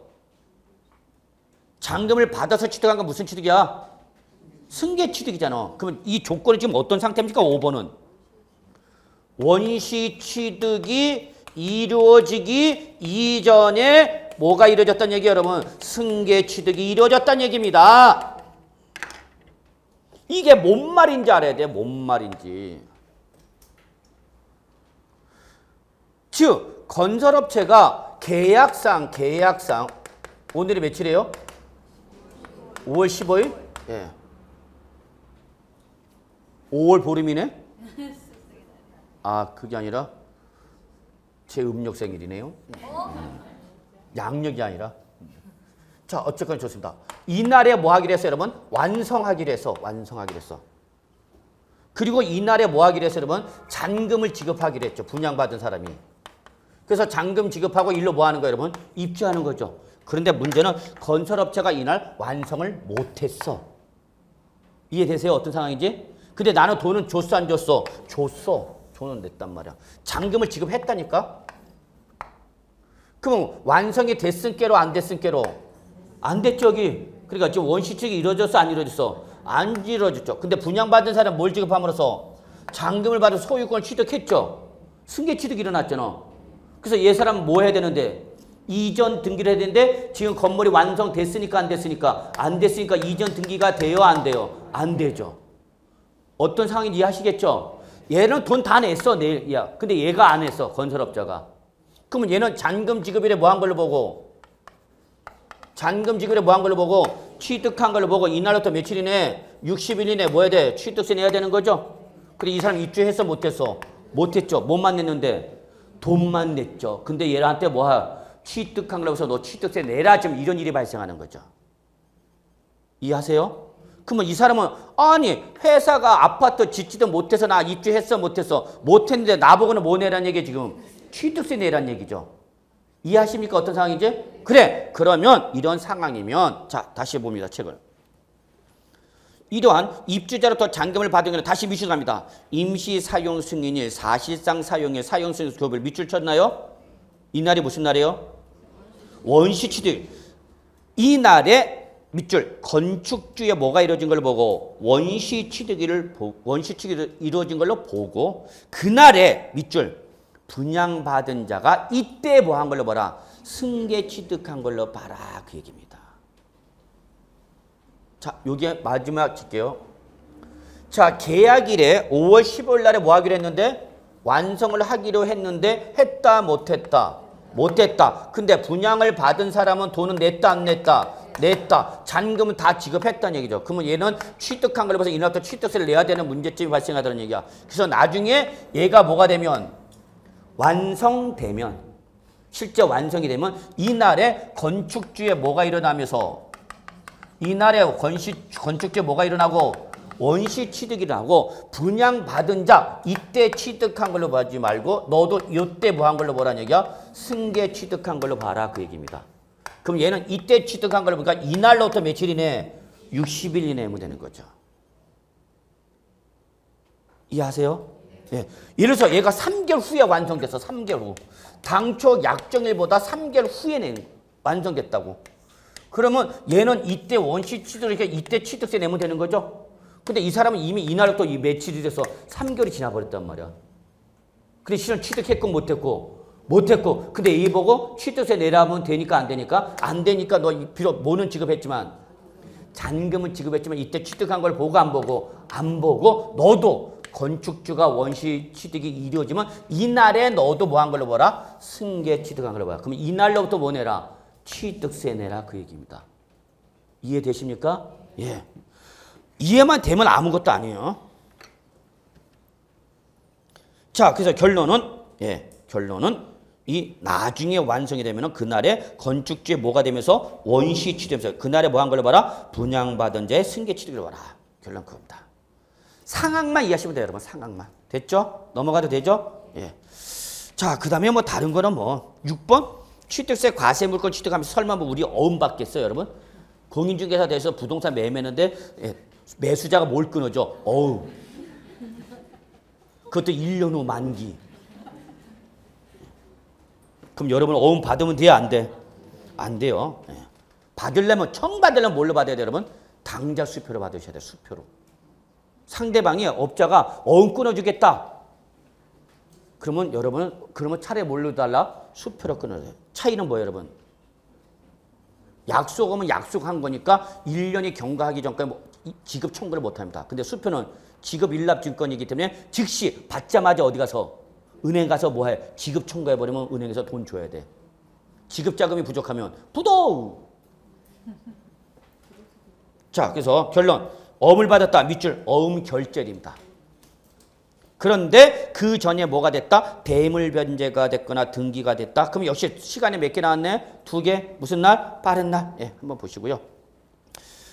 잔금을 받아서 취득한 건 무슨 취득이야? 승계 취득이잖아. 그러면 이 조건이 지금 어떤 상태입니까? 5번은. 원시 취득이 이루어지기 이전에 뭐가 이루어졌다는 얘기예요, 여러분? 승계 취득이 이루어졌다는 얘기입니다. 이게 뭔 말인지 알아야 돼. 뭔 말인지. 즉 건설업체가 계약상 오늘이 며칠이에요? 5월 15일? 예. 5월 보름이네? 아, 그게 아니라 제 음력 생일이네요. 양력이 아니라. 자, 어쨌건 좋습니다. 이날에 뭐 하기로 했어요, 여러분? 완성하기로 했어. 그리고 이날에 뭐 하기로 했어요, 여러분? 잔금을 지급하기로 했죠. 분양받은 사람이. 그래서 잔금 지급하고 일로 뭐 하는 거예요, 여러분? 입주하는 거죠. 그런데 문제는 건설업체가 이날 완성을 못했어. 이해되세요? 어떤 상황인지? 근데 나는 돈은 줬어, 안 줬어? 줬어. 돈은 냈단 말이야. 잔금을 지급했다니까? 그럼 완성이 됐은 깨로 안 됐은 깨로? 안 됐죠, 여기. 그러니까 지금 원시취득이 이루어졌어, 안 이루어졌어? 안 이루어졌죠. 근데 분양받은 사람 뭘 지급함으로써? 잔금을 받아 소유권을 취득했죠. 승계 취득이 일어났잖아. 그래서 얘 사람 뭐 해야 되는데? 이전 등기를 해야 되는데 지금 건물이 완성됐으니까 안 됐으니까? 안 됐으니까 이전 등기가 돼요, 안 돼요? 안 되죠. 어떤 상황인지 이해하시겠죠? 얘는 돈 다 냈어, 야. 근데 얘가 안 했어, 건설업자가. 그러면 얘는 잔금 지급일에 뭐 한 걸로 보고? 잔금 지급일에 뭐 한 걸로 보고? 취득한 걸로 보고 이날부터 며칠이네? 60일 이내 뭐 해야 돼? 취득세 내야 되는 거죠? 근데 이 사람 입주했어, 못했어? 못했죠. 뭐만 냈는데? 돈만 냈죠. 근데 얘한테 뭐야? 취득한 걸로 해서 너 취득세 내라. 지금 이런 일이 발생하는 거죠. 이해하세요? 그러면 이 사람은 아니 회사가 아파트 짓지도 못해서 나 입주했어 못했어? 못했는데 나보고는 뭐 내라는 얘기야 지금? 취득세 내라는 얘기죠. 이해하십니까? 어떤 상황인지? 그래. 그러면 이런 상황이면 자 다시 봅니다. 책을. 이러한 입주자로부터 잔금을 받은 경우는 다시 밑줄 갑니다. 임시 사용 승인일, 사실상 사용일, 사용 승인 교부를 밑줄 쳤나요? 이날이 무슨 날이에요? 원시 취득. 이날에 밑줄 건축주에 뭐가 이루어진 걸 보고 원시 취득이 이루어진 걸로 보고 그날에 밑줄 분양받은 자가 이때 뭐 한 걸로 봐라? 승계 취득한 걸로 봐라. 그 얘기입니다. 자, 요게 마지막 칠게요. 자, 계약일에 5월 15일 날에 뭐 하기로 했는데? 완성을 하기로 했는데 했다 못했다? 못했다. 근데 분양을 받은 사람은 돈은 냈다 안 냈다? 냈다. 잔금은 다 지급했다는 얘기죠. 그러면 얘는 취득한 걸 봐서 이날부터 취득세를 내야 되는 문제점이 발생하다는 얘기야. 그래서 나중에 얘가 뭐가 되면 완성되면 실제 완성이 되면 이날에 건축주에 뭐가 일어나면서 이날에 건축주에 뭐가 일어나고 원시 취득이 일어나고 분양받은 자 이때 취득한 걸로 보지 말고 너도 이때 뭐 한 걸로 보라는 얘기야? 승계 취득한 걸로 봐라. 그 얘기입니다. 그럼 얘는 이때 취득한 걸로 보니까 이날로부터 며칠이네? 60일 이내에 되는 거죠. 이해하세요? 예. 예를 들어서 얘가 3개월 후에 완성됐어. 3개월 후. 당초 약정일보다 3개월 후에 완성됐다고. 그러면 얘는 이때 원시 취득이니까 이때 취득세 내면 되는 거죠. 근데 이 사람은 이미 이날부터 이 며칠이 돼서 3개월이 지나버렸단 말이야. 근데 실은 취득했고 못했고 근데 이 보고 취득세 내라면 되니까 안 되니까 너 비록 뭐는 지급했지만 잔금은 지급했지만 이때 취득한 걸 보고 안 보고 너도 건축주가 원시 취득이 이루어지면 이날에 너도 뭐 한 걸로 보라? 승계 취득한 걸로 보라. 그럼 이날로부터 뭐 내라? 취득세 내라 그 얘기입니다. 이해되십니까? 예. 이해만 되면 아무것도 아니에요. 자, 그래서 결론은 이 나중에 완성이 되면은 그날에 건축주의 뭐가 되면서 원시 취득되면서 그날에 뭐 한 걸 봐라? 분양받은 자의 승계 취득을 봐라. 결론 그겁니다. 상황만 이해하시면 돼요, 여러분. 상황만. 됐죠? 넘어가도 되죠? 예. 자, 그 다음에 뭐 다른 거는 뭐 6번 취득세 과세 물건 취득하면 설마 뭐 우리 어음 받겠어요, 여러분? 공인중개사 돼서 부동산 매매하는데 예, 매수자가 뭘 끊어줘? 어우. 그것도 1년 후 만기. 그럼 여러분 어음 받으면 돼요? 안 돼? 안 돼요. 예. 받으려면 받으려면 뭘로 받아야 돼요, 여러분? 당자 수표로 받으셔야 돼요. 수표로. 상대방이 업자가 어음 끊어주겠다. 그러면 여러분은 차라리 뭘로 달라? 수표로 끊어야 돼요. 차이는 뭐예요, 여러분? 약속하면 약속한 거니까 1년이 경과하기 전까지 뭐 지급 청구를 못합니다. 근데 수표는 지급 일납증권이기 때문에 즉시 받자마자 어디 가서 은행 가서 뭐해? 지급 청구해버리면 은행에서 돈 줘야 돼. 지급 자금이 부족하면 부도. 자, 그래서 결론. 어음을 받았다. 밑줄 어음 결제입니다. 그런데 그 전에 뭐가 됐다? 대물 변제가 됐거나 등기가 됐다. 그럼 역시 시간에 몇 개 나왔네? 2개. 무슨 날? 빠른 날. 예, 한번 보시고요.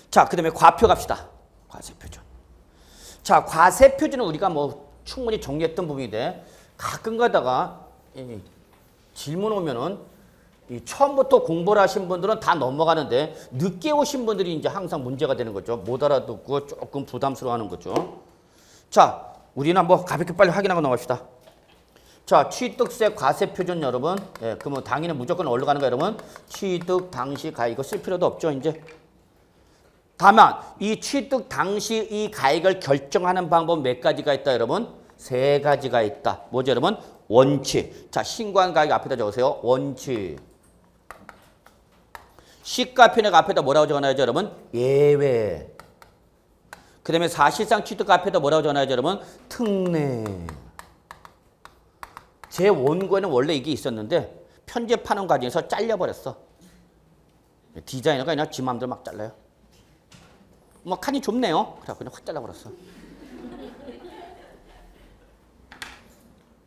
자, 그 다음에 과표 갑시다. 과세표준. 자, 과세표준은 우리가 뭐 충분히 정리했던 부분인데 가끔 가다가 질문 오면은 처음부터 공부를 하신 분들은 다 넘어가는데 늦게 오신 분들이 이제 항상 문제가 되는 거죠. 못 알아듣고 조금 부담스러워하는 거죠. 자, 우리는 한번 가볍게 빨리 확인하고 넘어갑시다. 자, 취득세 과세표준 여러분. 예, 그러면 당연히 무조건 어디로 가는 거예요, 여러분? 취득 당시 가액 이거 쓸 필요도 없죠, 이제. 다만 이 취득 당시 이 가액을 결정하는 방법 몇 가지가 있다, 여러분? 3가지가 있다. 뭐죠, 여러분? 원칙. 자, 신고한 가액 앞에다 적으세요. 원칙. 시가표액 앞에다 뭐라고 적어놔야죠, 여러분? 예외. 그 다음에 사실상 취득 앞에다 뭐라고 적어놔야죠, 여러분? 특례. 제 원고에는 원래 이게 있었는데 편집하는 과정에서 잘려버렸어. 디자이너가 그냥 지 마음대로 막 잘라요. 뭐 칸이 좁네요. 그래 그냥 확 잘라버렸어.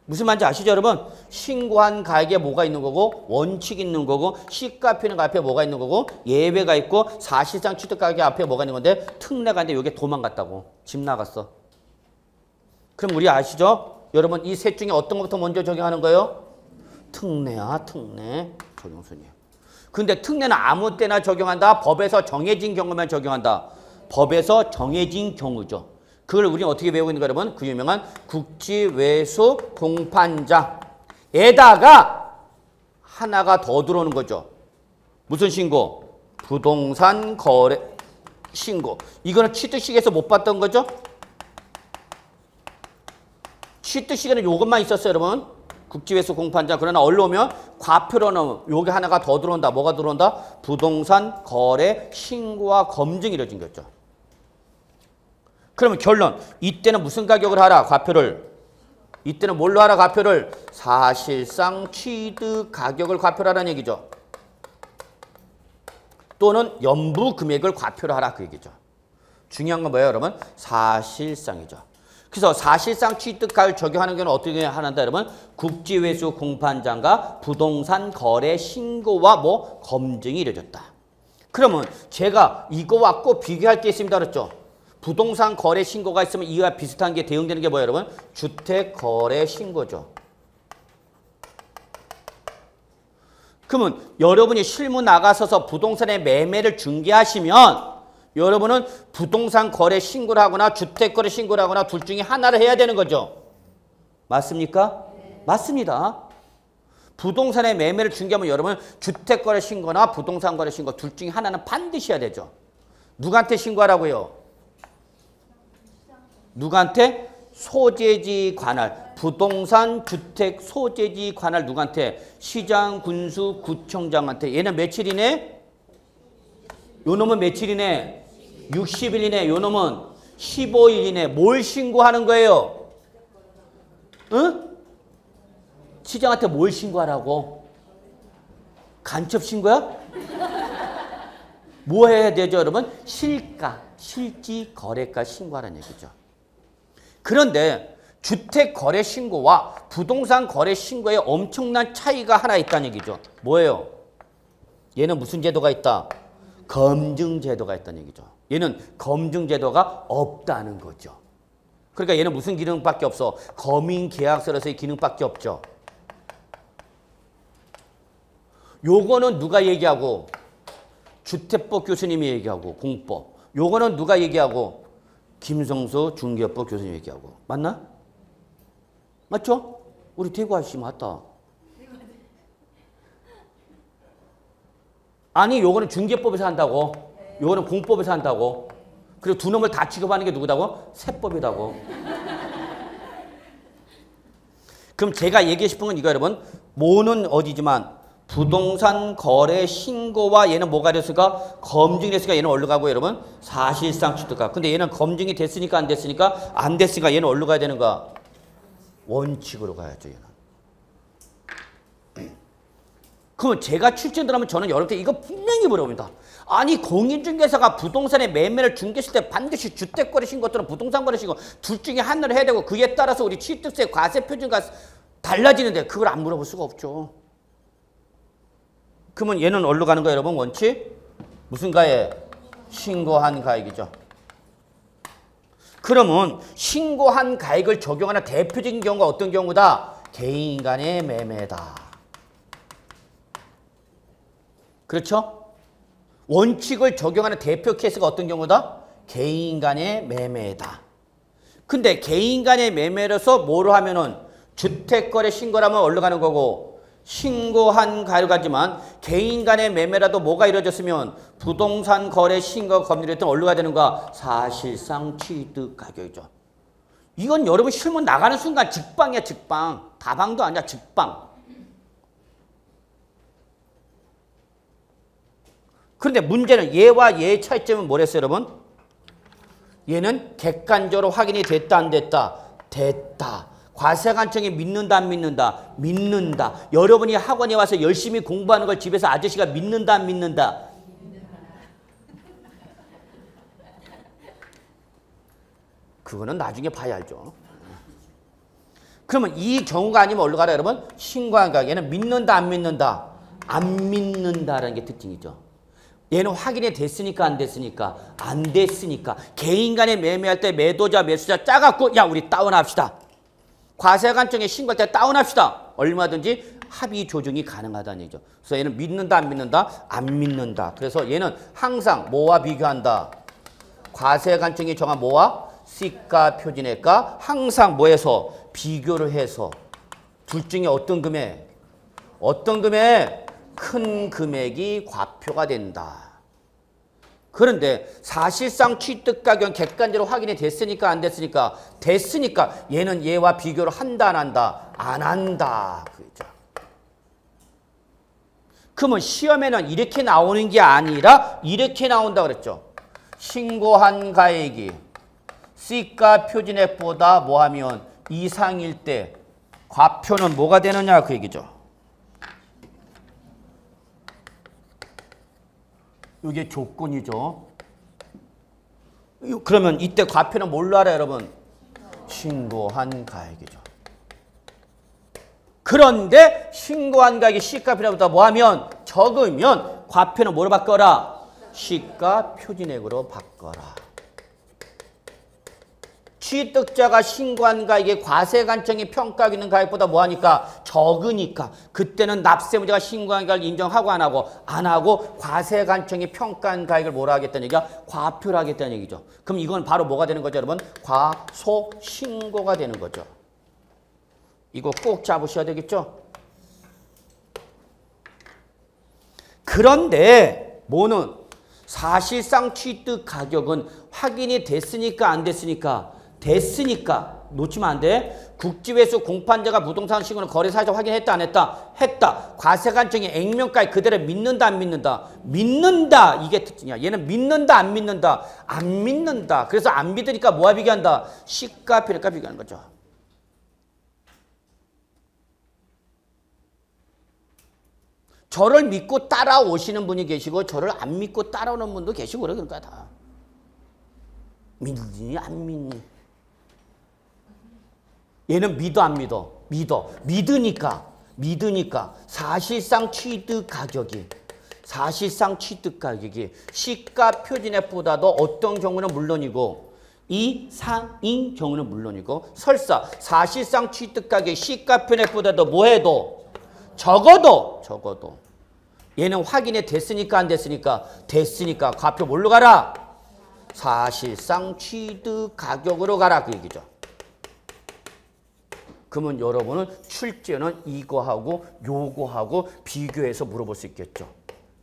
무슨 말인지 아시죠, 여러분? 신고한 가액에 뭐가 있는 거고 원칙이 있는 거고 시가표는 앞에 뭐가 있는 거고 예외가 있고 사실상 취득 가액 앞에 뭐가 있는 건데 특례가 있는데 이게 도망갔다고. 집 나갔어. 그럼 우리 아시죠? 여러분 이 셋 중에 어떤 것부터 먼저 적용하는 거예요? 특례야, 특례. 적용순이에요. 근데 특례는 아무 때나 적용한다. 법에서 정해진 경우만 적용한다. 법에서 정해진 경우죠. 그걸 우리는 어떻게 배우고 있는 거예요, 여러분? 그 유명한 국지외수 공판장에다가 하나가 더 들어오는 거죠. 무슨 신고? 부동산 거래 신고. 이거는 취득시에서 못 봤던 거죠? 취득시에는 요것만 있었어요, 여러분. 국지외수 공판장. 그러나 얼로 오면 과표로는 요게 하나가 더 들어온다. 뭐가 들어온다? 부동산 거래 신고와 검증이 이루어진 거죠. 그러면 결론. 이때는 무슨 가격을 하라? 과표를. 이때는 뭘로 하라? 과표를. 사실상 취득 가격을 과표로 하라는 얘기죠. 또는 연부 금액을 과표로 하라 그 얘기죠. 중요한 건 뭐예요, 여러분? 사실상이죠. 그래서 사실상 취득 가격을 적용하는 경우는 어떻게 하는다, 여러분? 국지외수 공판장과 부동산 거래 신고와 뭐 검증이 이루어졌다. 그러면 제가 이거와 꼭 비교할 게 있습니다, 그랬죠? 부동산 거래 신고가 있으면 이와 비슷한 게 대응되는 게 뭐예요, 여러분? 주택 거래 신고죠. 그러면 여러분이 실무 나가서서 부동산의 매매를 중개하시면 여러분은 부동산 거래 신고를 하거나 주택 거래 신고를 하거나 둘 중에 하나를 해야 되는 거죠. 맞습니까? 네. 맞습니다. 부동산의 매매를 중개하면 여러분 주택 거래 신고나 부동산 거래 신고 둘 중에 하나는 반드시 해야 되죠. 누구한테 신고하라고요? 누구한테? 소재지 관할. 부동산 주택 소재지 관할 누구한테? 시장, 군수, 구청장한테. 얘는 며칠이네? 요 놈은 며칠이네? 60일이네. 요 놈은 15일이네. 뭘 신고하는 거예요? 응? 시장한테 뭘 신고하라고? 간첩 신고야? 뭐 해야 되죠, 여러분? 실가, 실지 거래가 신고하라는 얘기죠. 그런데 주택 거래 신고와 부동산 거래 신고에 엄청난 차이가 하나 있다는 얘기죠. 뭐예요? 얘는 무슨 제도가 있다? 검증 제도가 있다는 얘기죠. 얘는 검증 제도가 없다는 거죠. 그러니까 얘는 무슨 기능밖에 없어? 검인 계약서로서의 기능밖에 없죠. 요거는 누가 얘기하고? 주택법 교수님이 얘기하고 공법. 요거는 누가 얘기하고? 김성수 중개법 교수님 얘기하고. 맞나? 맞죠? 우리 대구 아저씨 맞다. 아니 요거는 중개법에서 한다고. 요거는 공법에서 한다고. 그리고 두 놈을 다 취급하는 게 누구다고? 세법이라고. 그럼 제가 얘기하고 싶은 건 이거 여러분. 뭐는 어디지만 부동산 거래 신고와 얘는 뭐가 됐을까? 검증이 됐으니까 얘는 어디로 가고 여러분? 사실상 취득가. 근데 얘는 검증이 됐으니까 안 됐으니까 안 됐으니까 얘는 어디로 가야 되는가? 원칙으로 가야죠. 얘는. 그럼 제가 출전들하면 저는 여러분들 이거 분명히 물어봅니다. 아니 공인중개사가 부동산의 매매를 중개했을 때 반드시 주택거래 신고 또는 부동산 거래 신고 둘 중에 하나를 해야 되고 그에 따라서 우리 취득세 과세 표준과 달라지는데 그걸 안 물어볼 수가 없죠. 그러면 얘는 어디로 가는 거예요, 여러분? 원칙? 무슨 가액? 신고한 가액이죠. 그러면 신고한 가액을 적용하는 대표적인 경우가 어떤 경우다? 개인 간의 매매다. 그렇죠? 원칙을 적용하는 대표 케이스가 어떤 경우다? 개인 간의 매매다. 근데 개인 간의 매매로서 뭐로 하면은 주택거래 신고라면 어디로 가는 거고 신고한 가액이지만 개인 간의 매매라도 뭐가 이루어졌으면 부동산 거래 신고 검열을 했던 어디로 가야 되는가? 사실상 취득 가격이죠. 이건 여러분 실문 나가는 순간 직방이야, 직방. 다방도 아니야, 직방. 그런데 문제는 얘와 얘의 차이점은 뭐랬어요, 여러분? 얘는 객관적으로 확인이 됐다, 안 됐다? 됐다. 과세관청이 믿는다, 안 믿는다? 믿는다. 여러분이 학원에 와서 열심히 공부하는 걸 집에서 아저씨가 믿는다, 안 믿는다? 그거는 나중에 봐야 알죠. 그러면 이 경우가 아니면 어디로 가라, 여러분? 신고한 가격에는 믿는다, 안 믿는다? 안 믿는다라는 게 특징이죠. 얘는 확인이 됐으니까 안 됐으니까? 안 됐으니까. 개인 간에 매매할 때 매도자 매수자 짜갖고 야 우리 다운합시다. 과세관청에 신고할 때 다운합시다. 얼마든지 합의 조정이 가능하다는 얘기죠. 그래서 얘는 믿는다 안 믿는다? 안 믿는다. 그래서 얘는 항상 뭐와 비교한다? 과세관청이 정한 뭐와? 시가 표준액과 항상 뭐해서? 비교를 해서 둘 중에 어떤 금액? 어떤 금액? 큰 금액이 과표가 된다. 그런데 사실상 취득가격은 객관적으로 확인이 됐으니까 안 됐으니까? 됐으니까 얘는 얘와 비교를 한다 안 한다? 안 한다. 그죠? 그러면 시험에는 이렇게 나오는 게 아니라 이렇게 나온다 그랬죠. 신고한 가액이 시가 표준액보다 뭐하면 이상일 때 과표는 뭐가 되느냐 그 얘기죠. 이게 조건이죠. 그러면 이때 과표는 뭘로 알아요, 여러분? 신고한 가액이죠. 그런데 신고한 가액이 시가표준액보다 뭐하면? 적으면 과표는 뭐로 바꿔라? 시가 표준액으로 바꿔라. 취득자가 신고한 가액이 과세관청이 평가하고 있는 가액보다 뭐하니까? 적으니까. 그때는 납세무자가 신고한 가액을 인정하고 안 하고 과세관청이 평가한 가액을 뭐라 하겠다는 얘기야? 과표를 하겠다는 얘기죠. 그럼 이건 바로 뭐가 되는 거죠, 여러분? 과소신고가 되는 거죠. 이거 꼭 잡으셔야 되겠죠? 그런데 뭐는 사실상 취득 가격은 확인이 됐으니까 안 됐으니까? 됐으니까 놓치면 안 돼. 국지회수 공판자가 부동산 신고는 거래 사실 확인했다 안 했다? 했다. 과세관청이 액면가에 그대로 믿는다 안 믿는다? 믿는다. 이게 특징이야. 얘는 믿는다 안 믿는다? 안 믿는다. 그래서 안 믿으니까 뭐와 비교한다? 시가 표준액과 비교하는 거죠. 저를 믿고 따라오시는 분이 계시고 저를 안 믿고 따라오는 분도 계시고 그래. 그러니까 다. 믿니 안 믿니? 얘는 믿어 안 믿어? 믿어. 믿으니까 사실상 취득 가격이 시가 표준액보다도 어떤 경우는 물론이고 이상인 경우는 물론이고 설사 사실상 취득 가격이 시가 표준액보다도 뭐해도 적어도 얘는 확인이 됐으니까 안 됐으니까? 됐으니까 과표 뭘로 가라? 사실상 취득 가격으로 가라 그 얘기죠. 그러면 여러분은 출제는 이거하고 요거하고 비교해서 물어볼 수 있겠죠.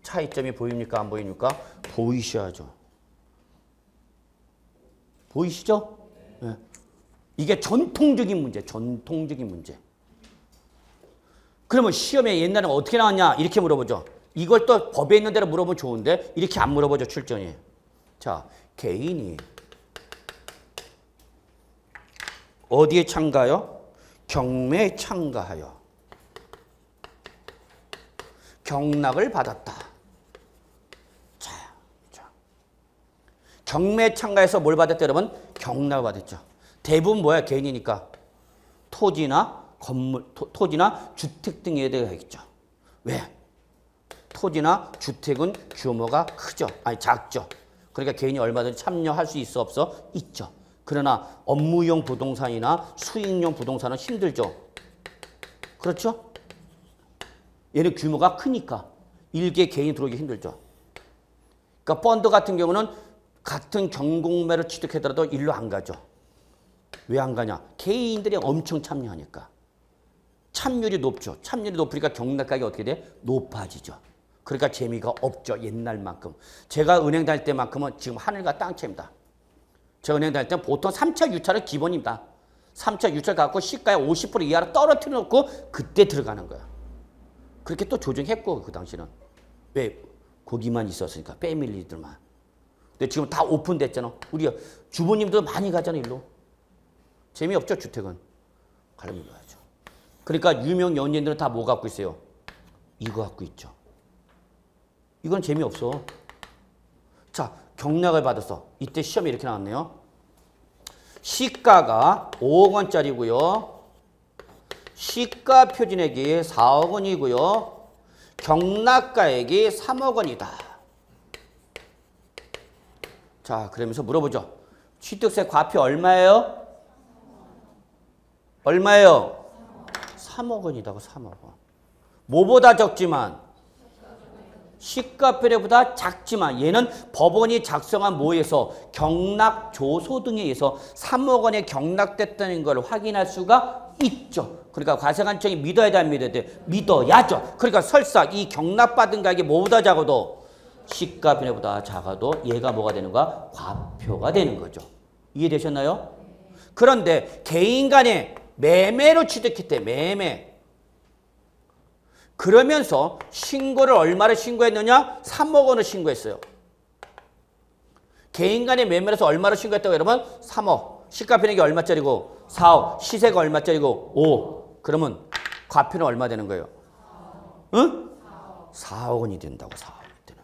차이점이 보입니까? 안 보입니까? 보이셔야죠. 보이시죠? 네. 이게 전통적인 문제. 그러면 시험에 옛날에 어떻게 나왔냐? 이렇게 물어보죠. 이걸 또 법에 있는 대로 물어보면 좋은데 이렇게 안 물어보죠. 출전이. 자, 개인이 어디에 참가요? 경매에 참가하여 경락을 받았다. 자. 경매에 참가해서 뭘 받았다 여러분? 경락을 받았죠. 대부분 뭐야? 개인이니까 토지나 건물, 토지나 주택 등에 대해야겠죠. 왜? 토지나 주택은 규모가 크죠. 아니 작죠. 그러니까 개인이 얼마든지 참여할 수 있어 없어? 있죠. 그러나 업무용 부동산이나 수익용 부동산은 힘들죠. 그렇죠? 얘는 규모가 크니까 일개 개인이 들어오기 힘들죠. 그러니까 펀드 같은 경우는 같은 경공매를 취득하더라도 일로 안 가죠. 왜 안 가냐? 개인들이 엄청 참여하니까. 참여율이 높죠. 참여율이 높으니까 경락가격이 어떻게 돼? 높아지죠. 그러니까 재미가 없죠. 옛날만큼. 제가 은행 다닐 때만큼은 지금 하늘과 땅 차이입니다. 제가 은행 다닐 때는 보통 3차 유찰은 기본입니다. 3차 유찰 갖고 시가의 50% 이하로 떨어뜨려 놓고 그때 들어가는 거야. 그렇게 또 조정했고 그 당시는. 왜? 거기만 있었으니까. 패밀리들만. 근데 지금 다 오픈됐잖아. 우리 주부님도 많이 가잖아 일로. 재미없죠 주택은. 가려면 가야죠. 그러니까 유명 연예인들은 다 뭐 갖고 있어요? 이거 갖고 있죠. 이건 재미없어. 자, 경락을 받았어. 이때 시험에 이렇게 나왔네요. 시가가 5억 원짜리고요. 시가 표준액이 4억 원이고요. 경락가액이 3억 원이다. 자, 그러면서 물어보죠. 취득세 과표 얼마예요? 얼마예요? 3억 원이다고 3억 원. 뭐보다 적지만 시가표준액보다 작지만 얘는 법원이 작성한 뭐에서 경락조소 등에 의해서 3억 원에 경락됐다는 걸 확인할 수가 있죠. 그러니까 과세관청이 믿어야 돼 안 믿어야 돼? 믿어야죠. 그러니까 설사 이 경락받은 가격이 뭐보다 작아도 시가표준액보다 작아도 얘가 뭐가 되는 거야? 과표가 되는 거죠. 이해되셨나요? 그런데 개인 간의 매매로 취득했대. 매매. 그러면서 신고를 얼마를 신고했느냐? 3억 원을 신고했어요. 개인 간의 매매로서 얼마를 신고했다고 여러분? 3억. 시가표준액이 얼마짜리고? 4억. 시세가 얼마짜리고? 5. 그러면 과표는 얼마 되는 거예요? 응? 4억 원이 된다고. 4억 원 때는.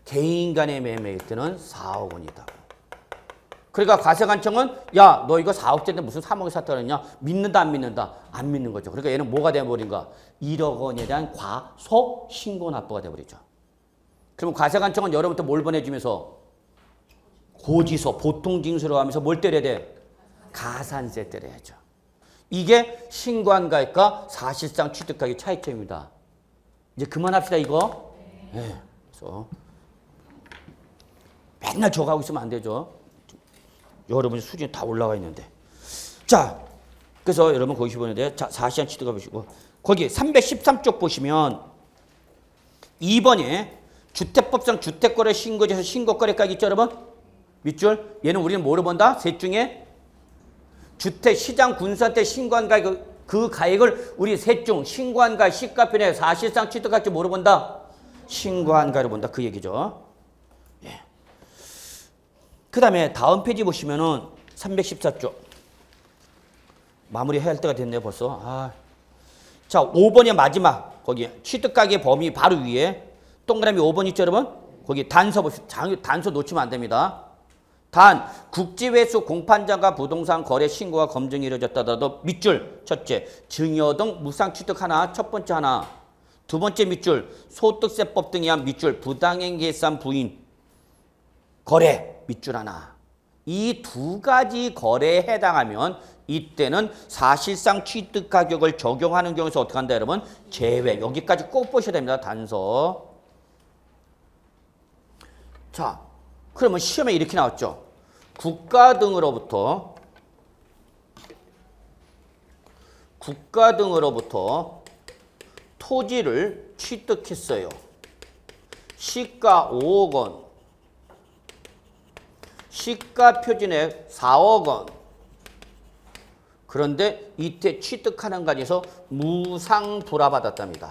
개인 간의 매매일 때는 4억 원이다. 그러니까 과세관청은 야, 너 이거 4억짜리인데 무슨 3억에 샀다 그랬냐? 믿는다 안 믿는다? 안 믿는 거죠. 그러니까 얘는 뭐가 돼버린가? 1억 원에 대한 과소 신고 납부가 돼버리죠. 그러면 과세관청은 여러분한테 뭘 보내주면서 고지서, 보통징수로 하면서 뭘 때려야 돼? 가산세 때려야죠. 이게 신고한 가액과 사실상 취득가격 차이점입니다. 이제 그만합시다 이거. 네. 그래서 맨날 저거 하고 있으면 안 되죠. 여러분 수준이 다 올라가 있는데. 자, 그래서 여러분 거기 보는데 자, 사실상 취득해 보시고 거기 313쪽 보시면 2번에 주택법상 주택거래 신고제에서 신고거래가액 있죠, 여러분? 밑줄. 얘는 우리는 뭐로 본다? 셋 중에 주택 시장 군수한 때 신고한 가액 그 가액을 우리 셋 중 신고한 가액 시가표준액 사실상 취득가액 뭐로 본다? 신고한 가액으로 본다. 그 얘기죠. 예. 그 다음에 다음 페이지 보시면은 314쪽. 마무리해야 할 때가 됐네요, 벌써. 자, 5번의 마지막. 거기 취득가계 범위 바로 위에 동그라미 5번 있죠, 여러분? 거기 단서 봅시다. 단서 놓치면 안 됩니다. 단, 국지회수 공판장과 부동산 거래 신고가 검증이 이루어졌다더라도 밑줄 첫째, 증여 등 무상 취득 하나, 첫 번째 하나. 두 번째 밑줄, 소득세법 등에 의한 밑줄, 부당행 계산 부인 거래 밑줄 하나. 이 두 가지 거래에 해당하면 이때는 사실상 취득 가격을 적용하는 경우에서 어떻게 한다, 여러분? 제외. 여기까지 꼭 보셔야 됩니다. 단서. 자, 그러면 시험에 이렇게 나왔죠. 국가 등으로부터 토지를 취득했어요. 시가 5억 원, 시가 표준액 4억 원. 그런데 이때 취득하는 과정에서 무상 불화받았답니다.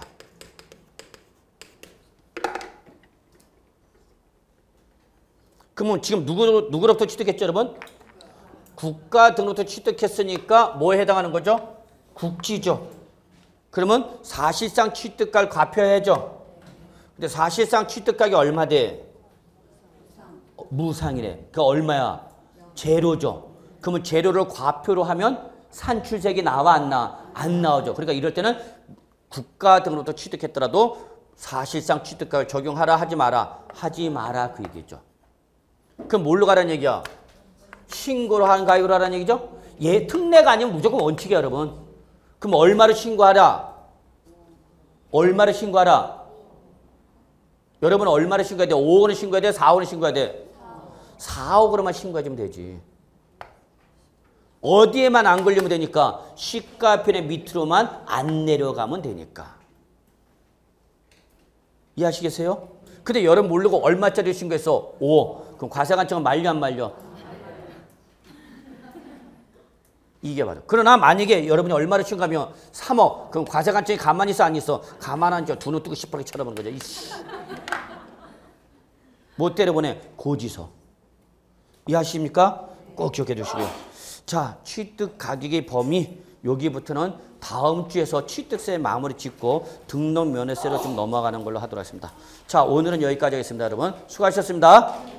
그러면 지금 누구로부터 취득했죠, 여러분? 국가 등으로부터 취득했으니까 뭐에 해당하는 거죠? 국지죠. 그러면 사실상 취득가를 과표해야죠. 근데 사실상 취득가격이 얼마 돼? 무상이래. 그 얼마야? 제로죠. 그러면 제로를 과표로 하면 산출세액이 나와 안 나와? 안 나오죠. 그러니까 이럴 때는 국가 등으로부터 취득했더라도 사실상 취득가를 적용하라 하지 마라? 하지 마라 그 얘기죠. 그럼 뭘로 가라는 얘기야? 신고로 하는 가격으로 하라는 얘기죠? 얘 특례가 아니면 무조건 원칙이야, 여러분. 그럼 얼마를 신고하라? 얼마를 신고하라? 여러분 얼마를 신고해야 돼? 5억 원을 신고해야 돼? 4억 원을 신고해야 돼? 4억으로만 신고해주면 되지. 어디에만 안 걸리면 되니까? 시가편의 밑으로만 안 내려가면 되니까. 이해하시겠어요? 근데 여러분 모르고 얼마짜리 신고했어? 5억. 그럼 과세관청은 만료 안 만료? 이게 맞아. 그러나 만약에 여러분이 얼마를 신고하면 3억. 그럼 과세관청이 가만히 있어 안 있어? 가만 안 있어. 두 눈 뜨고 시퍼렇게 쳐다보는 거죠. 이씨. 못 때려보내. 고지서. 이해하십니까? 꼭 기억해 두시고요. 자, 취득 가격의 범위. 여기부터는 다음 주에서 취득세 마무리 짓고 등록 면허세로 좀 넘어가는 걸로 하도록 하겠습니다. 자, 오늘은 여기까지 하겠습니다. 여러분 수고하셨습니다.